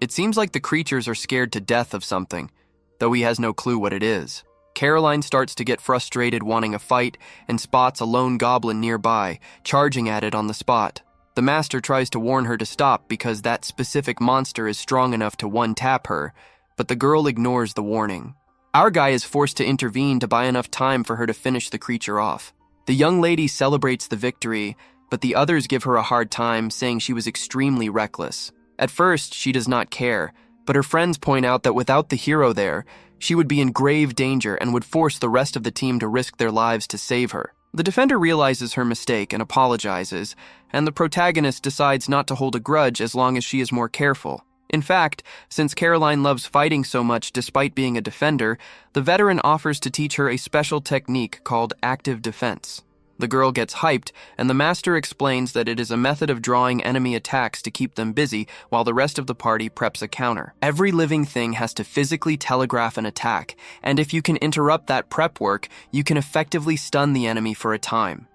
S1: It seems like the creatures are scared to death of something, though he has no clue what it is. Caroline starts to get frustrated wanting a fight and spots a lone goblin nearby, charging at it on the spot. The master tries to warn her to stop because that specific monster is strong enough to one-tap her, but the girl ignores the warning. Our guy is forced to intervene to buy enough time for her to finish the creature off. The young lady celebrates the victory, but the others give her a hard time, saying she was extremely reckless. At first, she does not care, but her friends point out that without the hero there, she would be in grave danger and would force the rest of the team to risk their lives to save her. The defender realizes her mistake and apologizes, and the protagonist decides not to hold a grudge as long as she is more careful. In fact, since Caroline loves fighting so much despite being a defender, the veteran offers to teach her a special technique called active defense. The girl gets hyped, and the master explains that it is a method of drawing enemy attacks to keep them busy while the rest of the party preps a counter. Every living thing has to physically telegraph an attack, and if you can interrupt that prep work, you can effectively stun the enemy for a time.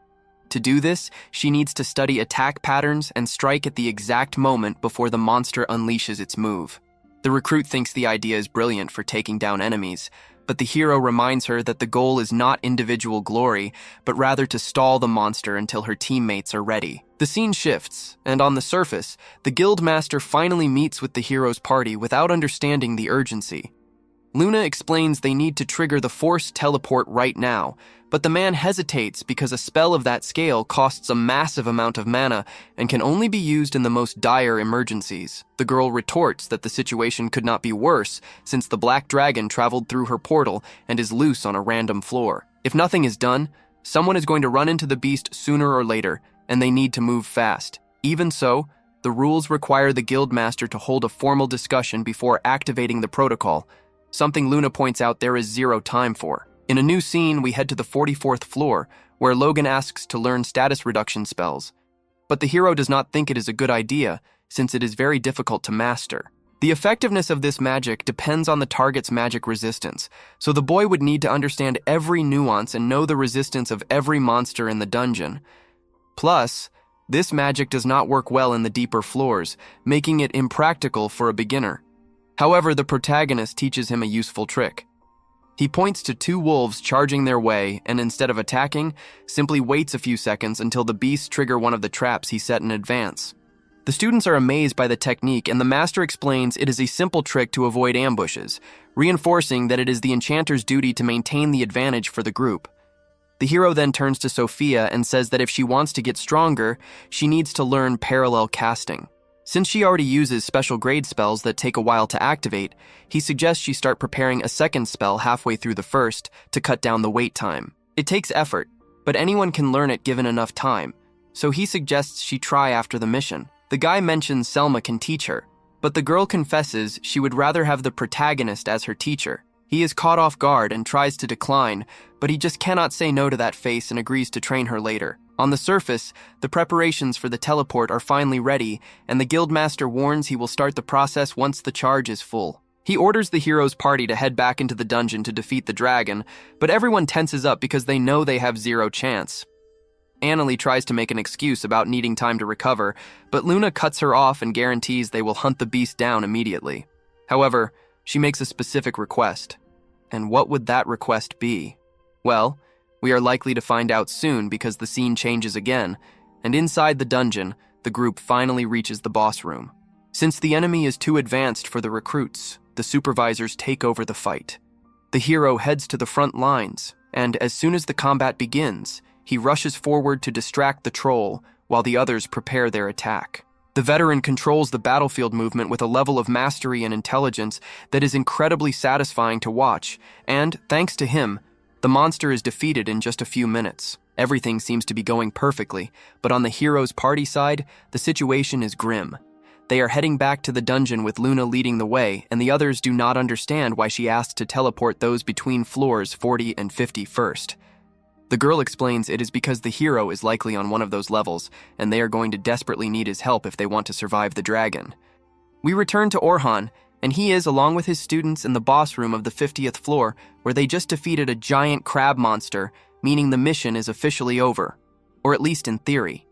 S1: To do this, she needs to study attack patterns and strike at the exact moment before the monster unleashes its move. The recruit thinks the idea is brilliant for taking down enemies, but the hero reminds her that the goal is not individual glory, but rather to stall the monster until her teammates are ready. The scene shifts, and on the surface, the guildmaster finally meets with the hero's party without understanding the urgency. Luna explains they need to trigger the forced teleport right now, but the man hesitates because a spell of that scale costs a massive amount of mana and can only be used in the most dire emergencies. The girl retorts that the situation could not be worse since the black dragon traveled through her portal and is loose on a random floor. If nothing is done, someone is going to run into the beast sooner or later, and they need to move fast. Even so, the rules require the guildmaster to hold a formal discussion before activating the protocol, something Luna points out there is zero time for. In a new scene, we head to the 44th floor, where Logan asks to learn status reduction spells. But the hero does not think it is a good idea, since it is very difficult to master. The effectiveness of this magic depends on the target's magic resistance, so the boy would need to understand every nuance and know the resistance of every monster in the dungeon. Plus, this magic does not work well in the deeper floors, making it impractical for a beginner. However, the protagonist teaches him a useful trick. He points to two wolves charging their way and instead of attacking, simply waits a few seconds until the beasts trigger one of the traps he set in advance. The students are amazed by the technique, and the master explains it is a simple trick to avoid ambushes, reinforcing that it is the enchanter's duty to maintain the advantage for the group. The hero then turns to Sofia and says that if she wants to get stronger, she needs to learn parallel casting. Since she already uses special grade spells that take a while to activate, he suggests she start preparing a second spell halfway through the first to cut down the wait time. It takes effort, but anyone can learn it given enough time, so he suggests she try after the mission. The guy mentions Selma can teach her, but the girl confesses she would rather have the protagonist as her teacher. He is caught off guard and tries to decline, but he just cannot say no to that face and agrees to train her later. On the surface, the preparations for the teleport are finally ready, and the guildmaster warns he will start the process once the charge is full. He orders the hero's party to head back into the dungeon to defeat the dragon, but everyone tenses up because they know they have zero chance. Annalie tries to make an excuse about needing time to recover, but Luna cuts her off and guarantees they will hunt the beast down immediately. However, she makes a specific request. And what would that request be? Well, we are likely to find out soon because the scene changes again, and inside the dungeon, the group finally reaches the boss room. Since the enemy is too advanced for the recruits, the supervisors take over the fight. The hero heads to the front lines, and as soon as the combat begins, he rushes forward to distract the troll while the others prepare their attack. The veteran controls the battlefield movement with a level of mastery and intelligence that is incredibly satisfying to watch, and, thanks to him, the monster is defeated in just a few minutes. Everything seems to be going perfectly, but on the hero's party side, the situation is grim. They are heading back to the dungeon with Luna leading the way, and the others do not understand why she asked to teleport those between floors 40 and 50 first. The girl explains it is because the hero is likely on one of those levels, and they are going to desperately need his help if they want to survive the dragon. We return to Orhun, and he is, along with his students, in the boss room of the 50th floor, where they just defeated a giant crab monster, meaning the mission is officially over, or at least in theory.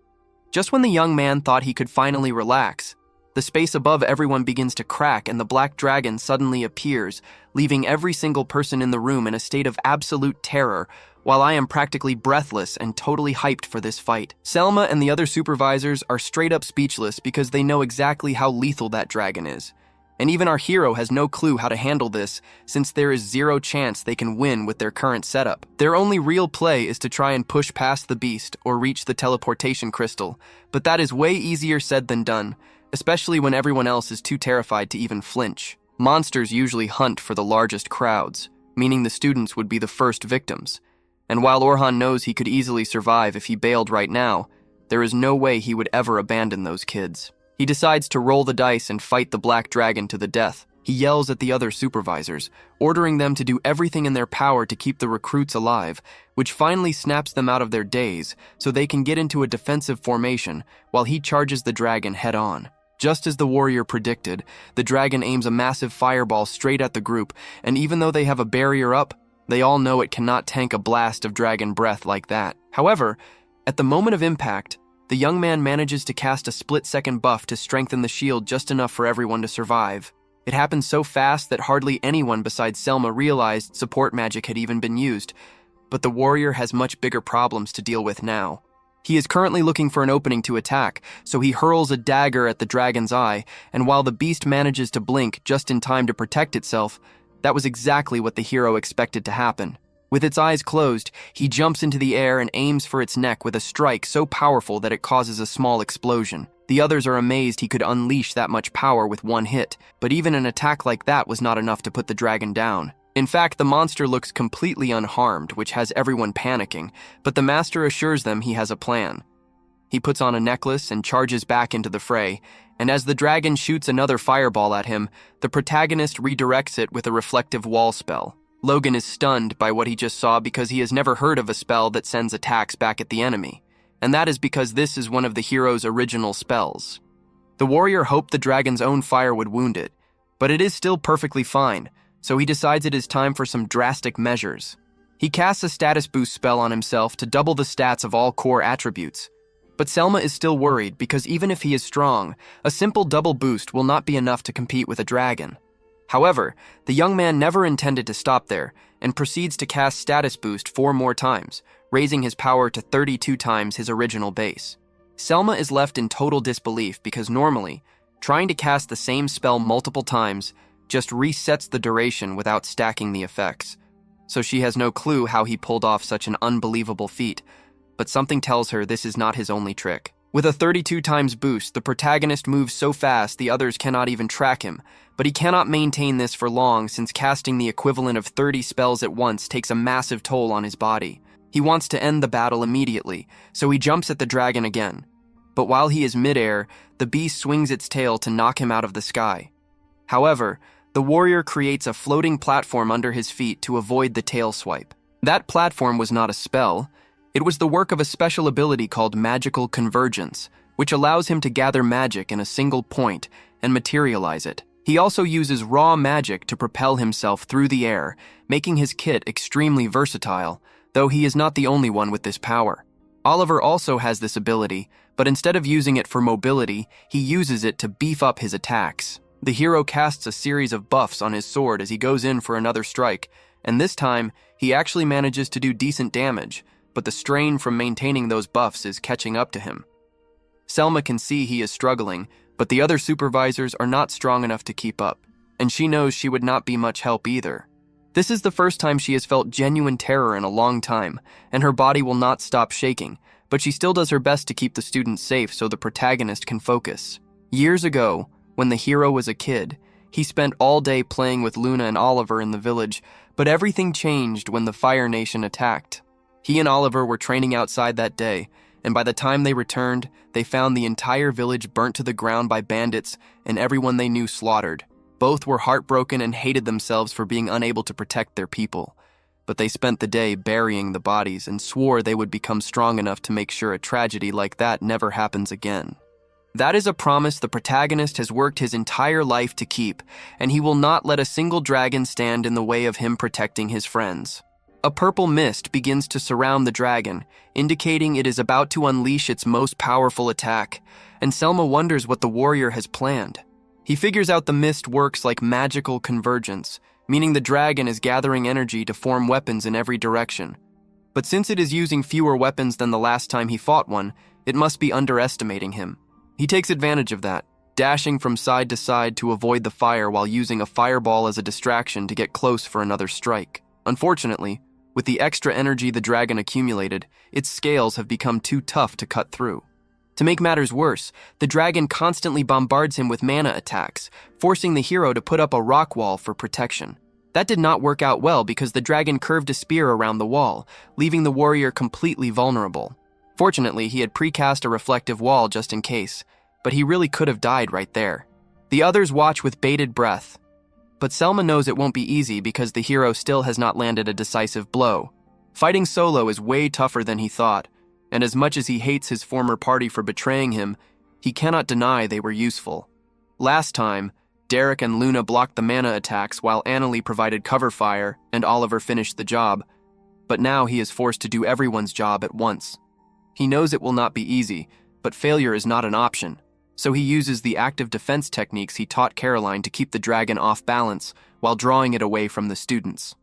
S1: Just when the young man thought he could finally relax, the space above everyone begins to crack and the black dragon suddenly appears, leaving every single person in the room in a state of absolute terror, while I am practically breathless and totally hyped for this fight. Selma and the other supervisors are straight up speechless because they know exactly how lethal that dragon is. And even our hero has no clue how to handle this, since there is zero chance they can win with their current setup. Their only real play is to try and push past the beast or reach the teleportation crystal, but that is way easier said than done, especially when everyone else is too terrified to even flinch. Monsters usually hunt for the largest crowds, meaning the students would be the first victims. And while Orhun knows he could easily survive if he bailed right now, there is no way he would ever abandon those kids. He decides to roll the dice and fight the black dragon to the death. He yells at the other supervisors, ordering them to do everything in their power to keep the recruits alive, which finally snaps them out of their daze so they can get into a defensive formation while he charges the dragon head-on. Just as the warrior predicted, the dragon aims a massive fireball straight at the group, and even though they have a barrier up, they all know it cannot tank a blast of dragon breath like that. However, at the moment of impact, the young man manages to cast a split-second buff to strengthen the shield just enough for everyone to survive. It happened so fast that hardly anyone besides Selma realized support magic had even been used, but the warrior has much bigger problems to deal with now. He is currently looking for an opening to attack, so he hurls a dagger at the dragon's eye, and while the beast manages to blink just in time to protect itself, that was exactly what the hero expected to happen. With its eyes closed, he jumps into the air and aims for its neck with a strike so powerful that it causes a small explosion. The others are amazed he could unleash that much power with one hit, but even an attack like that was not enough to put the dragon down. In fact, the monster looks completely unharmed, which has everyone panicking, but the master assures them he has a plan. He puts on a necklace and charges back into the fray, and as the dragon shoots another fireball at him, the protagonist redirects it with a reflective wall spell. Logan is stunned by what he just saw because he has never heard of a spell that sends attacks back at the enemy, and that is because this is one of the hero's original spells. The warrior hoped the dragon's own fire would wound it, but it is still perfectly fine, so he decides it is time for some drastic measures. He casts a status boost spell on himself to double the stats of all core attributes, but Selma is still worried because even if he is strong, a simple double boost will not be enough to compete with a dragon. However, the young man never intended to stop there, and proceeds to cast Status Boost 4 more times, raising his power to 32 times his original base. Selma is left in total disbelief because normally, trying to cast the same spell multiple times just resets the duration without stacking the effects. So she has no clue how he pulled off such an unbelievable feat, but something tells her this is not his only trick. With a 32 times boost, the protagonist moves so fast the others cannot even track him, but he cannot maintain this for long since casting the equivalent of 30 spells at once takes a massive toll on his body. He wants to end the battle immediately, so he jumps at the dragon again. But while he is midair, the beast swings its tail to knock him out of the sky. However, the warrior creates a floating platform under his feet to avoid the tail swipe. That platform was not a spell. It was the work of a special ability called magical convergence, which allows him to gather magic in a single point and materialize it. He also uses raw magic to propel himself through the air, making his kit extremely versatile, though he is not the only one with this power. Oliver also has this ability, but instead of using it for mobility, he uses it to beef up his attacks. The hero casts a series of buffs on his sword as he goes in for another strike, and this time, he actually manages to do decent damage, but the strain from maintaining those buffs is catching up to him. Selma can see he is struggling, but the other supervisors are not strong enough to keep up, and she knows she would not be much help either. This is the first time she has felt genuine terror in a long time, and her body will not stop shaking, but she still does her best to keep the students safe so the protagonist can focus. Years ago, when the hero was a kid, he spent all day playing with Luna and Oliver in the village, but everything changed when the Fire Nation attacked. He and Oliver were training outside that day, and by the time they returned, they found the entire village burnt to the ground by bandits and everyone they knew slaughtered. Both were heartbroken and hated themselves for being unable to protect their people. But they spent the day burying the bodies and swore they would become strong enough to make sure a tragedy like that never happens again. That is a promise the protagonist has worked his entire life to keep, and he will not let a single dragon stand in the way of him protecting his friends. A purple mist begins to surround the dragon, indicating it is about to unleash its most powerful attack, and Selma wonders what the warrior has planned. He figures out the mist works like magical convergence, meaning the dragon is gathering energy to form weapons in every direction. But since it is using fewer weapons than the last time he fought one, it must be underestimating him. He takes advantage of that, dashing from side to side to avoid the fire while using a fireball as a distraction to get close for another strike. Unfortunately, with the extra energy the dragon accumulated, its scales have become too tough to cut through. To make matters worse, the dragon constantly bombards him with mana attacks, forcing the hero to put up a rock wall for protection. That did not work out well because the dragon curved a spear around the wall, leaving the warrior completely vulnerable. Fortunately, he had precast a reflective wall just in case, but he really could have died right there. The others watch with bated breath, but Selma knows it won't be easy because the hero still has not landed a decisive blow. Fighting solo is way tougher than he thought, and as much as he hates his former party for betraying him, he cannot deny they were useful. Last time, Derek and Luna blocked the mana attacks while Annalie provided cover fire and Oliver finished the job, but now he is forced to do everyone's job at once. He knows it will not be easy, but failure is not an option, so he uses the active defense techniques he taught Caroline to keep the dragon off balance while drawing it away from the students.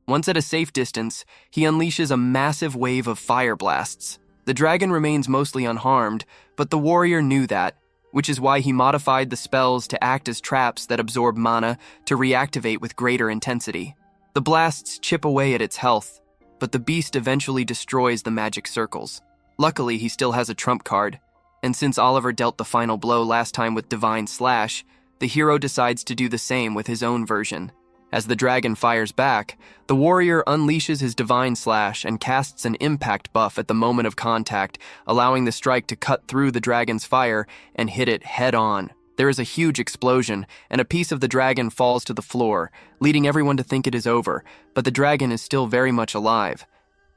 S1: Once at a safe distance, he unleashes a massive wave of fire blasts. The dragon remains mostly unharmed, but the warrior knew that, which is why he modified the spells to act as traps that absorb mana to reactivate with greater intensity. The blasts chip away at its health, but the beast eventually destroys the magic circles. Luckily, he still has a trump card, and since Oliver dealt the final blow last time with Divine Slash, the hero decides to do the same with his own version. As the dragon fires back, the warrior unleashes his Divine Slash and casts an impact buff at the moment of contact, allowing the strike to cut through the dragon's fire and hit it head-on. There is a huge explosion, and a piece of the dragon falls to the floor, leading everyone to think it is over, but the dragon is still very much alive.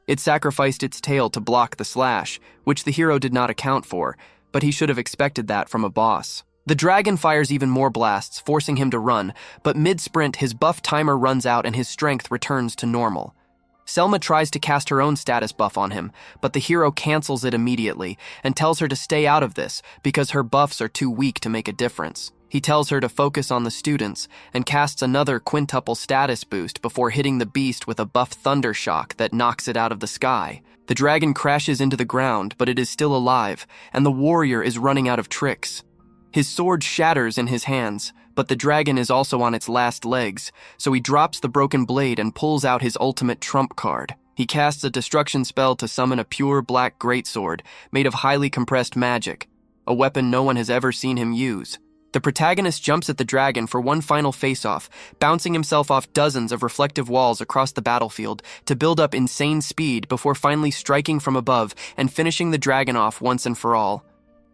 S1: It sacrificed its tail to block the slash, which the hero did not account for, but he should have expected that from a boss. The dragon fires even more blasts, forcing him to run, but mid-sprint his buff timer runs out and his strength returns to normal. Selma tries to cast her own status buff on him, but the hero cancels it immediately and tells her to stay out of this because her buffs are too weak to make a difference. He tells her to focus on the students and casts another quintuple status boost before hitting the beast with a buff thunder shock that knocks it out of the sky. The dragon crashes into the ground, but it is still alive, and the warrior is running out of tricks. His sword shatters in his hands, but the dragon is also on its last legs, so he drops the broken blade and pulls out his ultimate trump card. He casts a destruction spell to summon a pure black greatsword made of highly compressed magic, a weapon no one has ever seen him use. The protagonist jumps at the dragon for one final face-off, bouncing himself off dozens of reflective walls across the battlefield to build up insane speed before finally striking from above and finishing the dragon off once and for all.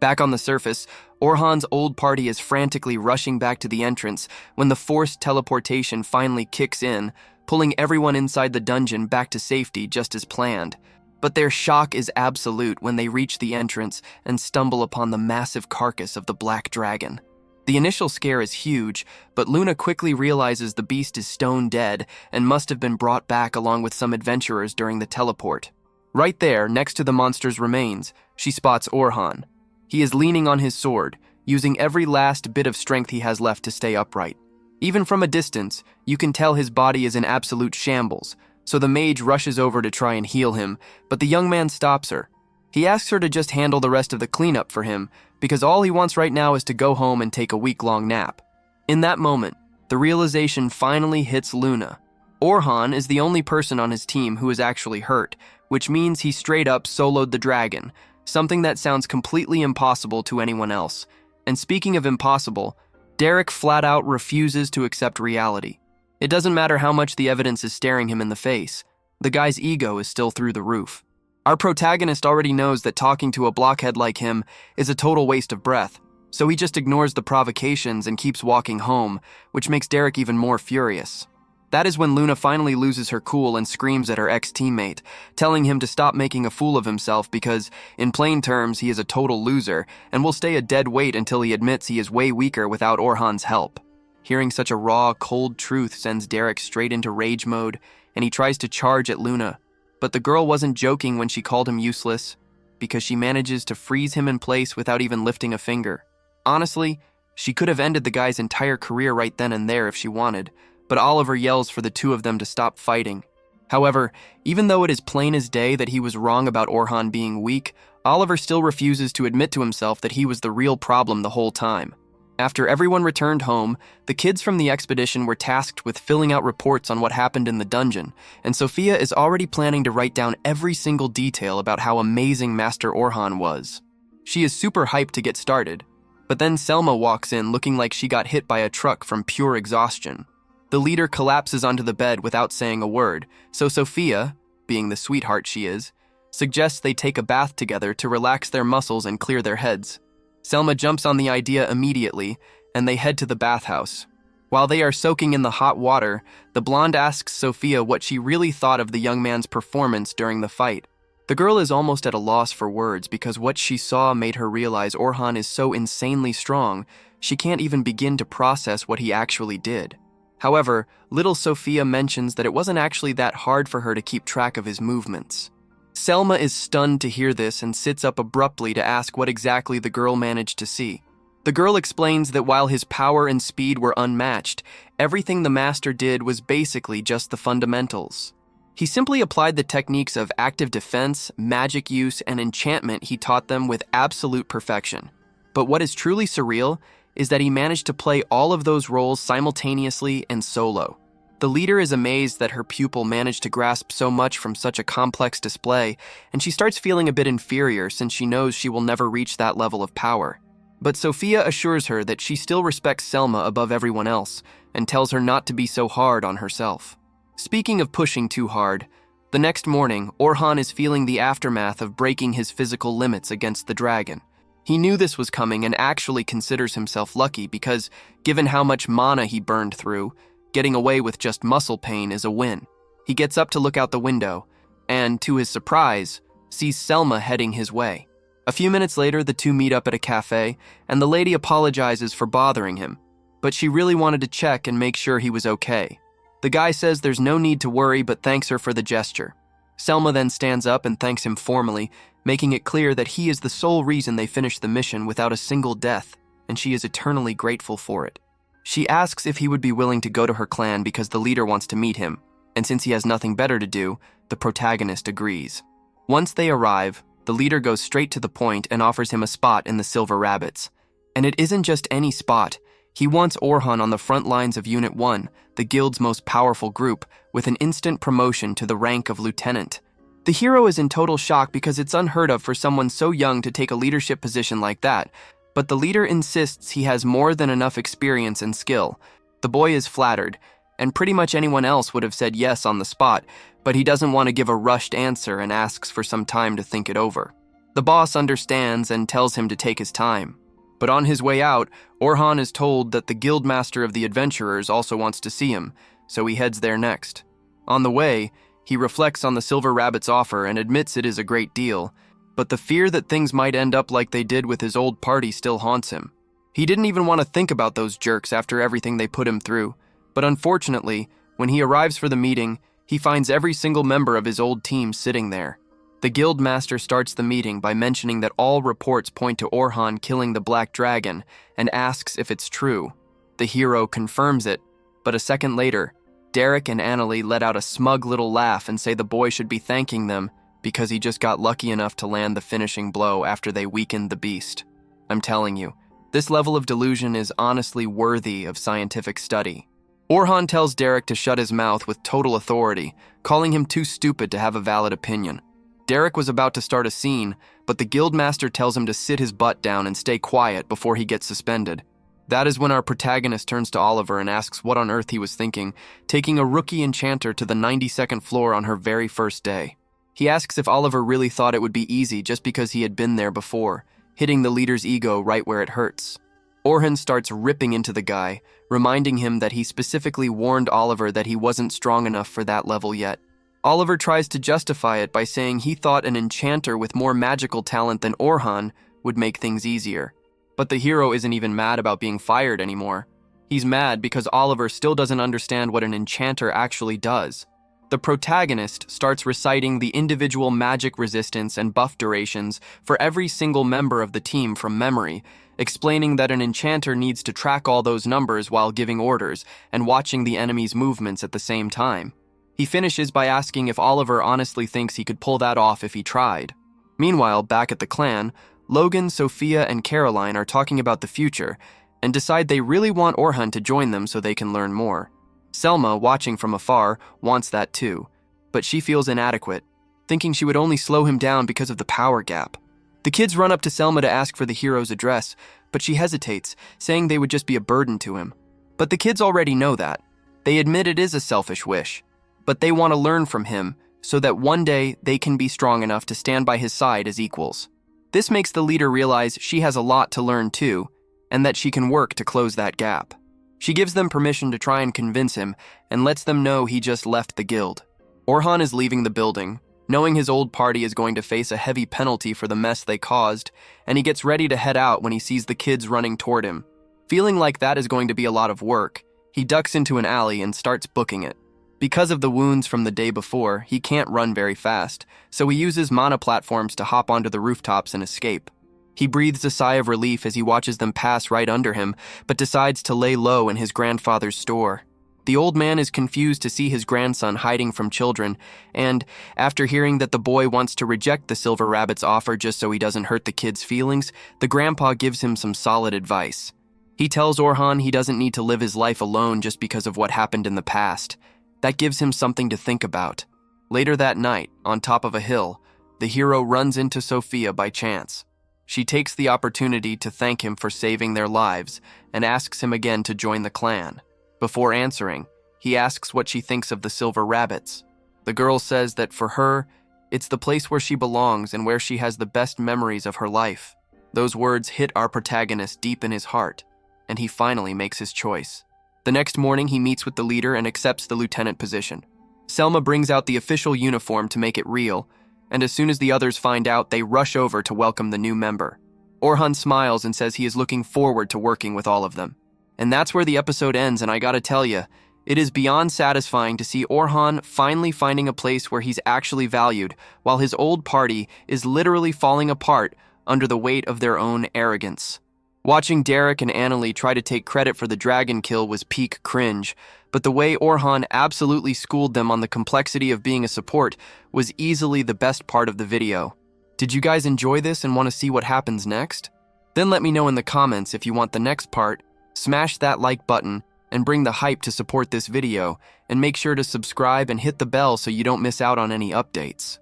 S1: Back on the surface, Orhun's old party is frantically rushing back to the entrance when the forced teleportation finally kicks in, pulling everyone inside the dungeon back to safety just as planned. But their shock is absolute when they reach the entrance and stumble upon the massive carcass of the black dragon. The initial scare is huge, but Luna quickly realizes the beast is stone dead and must have been brought back along with some adventurers during the teleport. Right there, next to the monster's remains, she spots Orhun. He is leaning on his sword, using every last bit of strength he has left to stay upright. Even from a distance, you can tell his body is in absolute shambles, so the mage rushes over to try and heal him, but the young man stops her. He asks her to just handle the rest of the cleanup for him, because all he wants right now is to go home and take a week-long nap. In that moment, the realization finally hits Luna. Orhun is the only person on his team who is actually hurt, which means he straight up soloed the dragon, something that sounds completely impossible to anyone else. And speaking of impossible, Derek flat out refuses to accept reality. It doesn't matter how much the evidence is staring him in the face. The guy's ego is still through the roof. Our protagonist already knows that talking to a blockhead like him is a total waste of breath, so he just ignores the provocations and keeps walking home, which makes Derek even more furious. That is when Luna finally loses her cool and screams at her ex-teammate, telling him to stop making a fool of himself because, in plain terms, he is a total loser and will stay a dead weight until he admits he is way weaker without Orhun's help. Hearing such a raw, cold truth sends Derek straight into rage mode, and he tries to charge at Luna. But the girl wasn't joking when she called him useless, because she manages to freeze him in place without even lifting a finger. Honestly, she could have ended the guy's entire career right then and there if she wanted, but Oliver yells for the two of them to stop fighting. However, even though it is plain as day that he was wrong about Orhun being weak, Oliver still refuses to admit to himself that he was the real problem the whole time. After everyone returned home, the kids from the expedition were tasked with filling out reports on what happened in the dungeon, and Sofia is already planning to write down every single detail about how amazing Master Orhun was. She is super hyped to get started, but then Selma walks in looking like she got hit by a truck from pure exhaustion. The leader collapses onto the bed without saying a word, so Sofia, being the sweetheart she is, suggests they take a bath together to relax their muscles and clear their heads. Selma jumps on the idea immediately, and they head to the bathhouse. While they are soaking in the hot water, the blonde asks Sofia what she really thought of the young man's performance during the fight. The girl is almost at a loss for words because what she saw made her realize Orhun is so insanely strong, she can't even begin to process what he actually did. However, little Sofia mentions that it wasn't actually that hard for her to keep track of his movements. Selma is stunned to hear this and sits up abruptly to ask what exactly the girl managed to see. The girl explains that while his power and speed were unmatched, everything the master did was basically just the fundamentals. He simply applied the techniques of active defense, magic use, and enchantment he taught them with absolute perfection. But what is truly surreal is that he managed to play all of those roles simultaneously and solo. The leader is amazed that her pupil managed to grasp so much from such a complex display, and she starts feeling a bit inferior since she knows she will never reach that level of power. But Sofia assures her that she still respects Selma above everyone else, and tells her not to be so hard on herself. Speaking of pushing too hard, the next morning, Orhun is feeling the aftermath of breaking his physical limits against the dragon. He knew this was coming and actually considers himself lucky because, given how much mana he burned through, getting away with just muscle pain is a win. He gets up to look out the window, and, to his surprise, sees Selma heading his way. A few minutes later, the two meet up at a cafe, and the lady apologizes for bothering him, but she really wanted to check and make sure he was okay. The guy says there's no need to worry but thanks her for the gesture. Selma then stands up and thanks him formally, making it clear that he is the sole reason they finished the mission without a single death, and she is eternally grateful for it. She asks if he would be willing to go to her clan because the leader wants to meet him, and since he has nothing better to do, the protagonist agrees. Once they arrive, the leader goes straight to the point and offers him a spot in the Silver Rabbits. And it isn't just any spot. He wants Orhun on the front lines of Unit 1, the guild's most powerful group, with an instant promotion to the rank of lieutenant. The hero is in total shock because it's unheard of for someone so young to take a leadership position like that, but the leader insists he has more than enough experience and skill. The boy is flattered, and pretty much anyone else would have said yes on the spot, but he doesn't want to give a rushed answer and asks for some time to think it over. The boss understands and tells him to take his time. But on his way out, Orhun is told that the guildmaster of the adventurers also wants to see him, so he heads there next. On the way, He reflects on the Silver Rabbit's offer and admits it is a great deal, but the fear that things might end up like they did with his old party still haunts him. He didn't even want to think about those jerks after everything they put him through, but unfortunately, when he arrives for the meeting, he finds every single member of his old team sitting there. The guild master starts the meeting by mentioning that all reports point to Orhun killing the Black Dragon and asks if it's true. The hero confirms it, but a second later, Derek and Annalie let out a smug little laugh and say the boy should be thanking them because he just got lucky enough to land the finishing blow after they weakened the beast. I'm telling you, this level of delusion is honestly worthy of scientific study. Orhun tells Derek to shut his mouth with total authority, calling him too stupid to have a valid opinion. Derek was about to start a scene, but the guildmaster tells him to sit his butt down and stay quiet before he gets suspended. That is when our protagonist turns to Oliver and asks what on earth he was thinking, taking a rookie enchanter to the 92nd floor on her very first day. He asks if Oliver really thought it would be easy just because he had been there before, hitting the leader's ego right where it hurts. Orhun starts ripping into the guy, reminding him that he specifically warned Oliver that he wasn't strong enough for that level yet. Oliver tries to justify it by saying he thought an enchanter with more magical talent than Orhun would make things easier. But the hero isn't even mad about being fired anymore. He's mad because Oliver still doesn't understand what an enchanter actually does. The protagonist starts reciting the individual magic resistance and buff durations for every single member of the team from memory, explaining that an enchanter needs to track all those numbers while giving orders and watching the enemy's movements at the same time. He finishes by asking if Oliver honestly thinks he could pull that off if he tried. Meanwhile, back at the clan, Logan, Sofia, and Caroline are talking about the future and decide they really want Orhun to join them so they can learn more. Selma, watching from afar, wants that too, but she feels inadequate, thinking she would only slow him down because of the power gap. The kids run up to Selma to ask for the hero's address, but she hesitates, saying they would just be a burden to him. But the kids already know that. They admit it is a selfish wish, but they want to learn from him so that one day they can be strong enough to stand by his side as equals. This makes the leader realize she has a lot to learn too, and that she can work to close that gap. She gives them permission to try and convince him and lets them know he just left the guild. Orhun is leaving the building, knowing his old party is going to face a heavy penalty for the mess they caused, and he gets ready to head out when he sees the kids running toward him. Feeling like that is going to be a lot of work, he ducks into an alley and starts booking it. Because of the wounds from the day before, he can't run very fast, so he uses mana platforms to hop onto the rooftops and escape. He breathes a sigh of relief as he watches them pass right under him, but decides to lay low in his grandfather's store. The old man is confused to see his grandson hiding from children, and, after hearing that the boy wants to reject the Silver Rabbit's offer just so he doesn't hurt the kid's feelings, the grandpa gives him some solid advice. He tells Orhun he doesn't need to live his life alone just because of what happened in the past. That gives him something to think about. Later that night, on top of a hill, the hero runs into Sofia by chance. She takes the opportunity to thank him for saving their lives and asks him again to join the clan. Before answering, he asks what she thinks of the Silver Rabbits. The girl says that for her, it's the place where she belongs and where she has the best memories of her life. Those words hit our protagonist deep in his heart, and he finally makes his choice. The next morning, he meets with the leader and accepts the lieutenant position. Selma brings out the official uniform to make it real, and as soon as the others find out, they rush over to welcome the new member. Orhun smiles and says he is looking forward to working with all of them. And that's where the episode ends, and I gotta tell you, it is beyond satisfying to see Orhun finally finding a place where he's actually valued, while his old party is literally falling apart under the weight of their own arrogance. Watching Derek and Annalie try to take credit for the dragon kill was peak cringe, but the way Orhun absolutely schooled them on the complexity of being a support was easily the best part of the video. Did you guys enjoy this and want to see what happens next? Then let me know in the comments if you want the next part. Smash that like button and bring the hype to support this video, and make sure to subscribe and hit the bell so you don't miss out on any updates.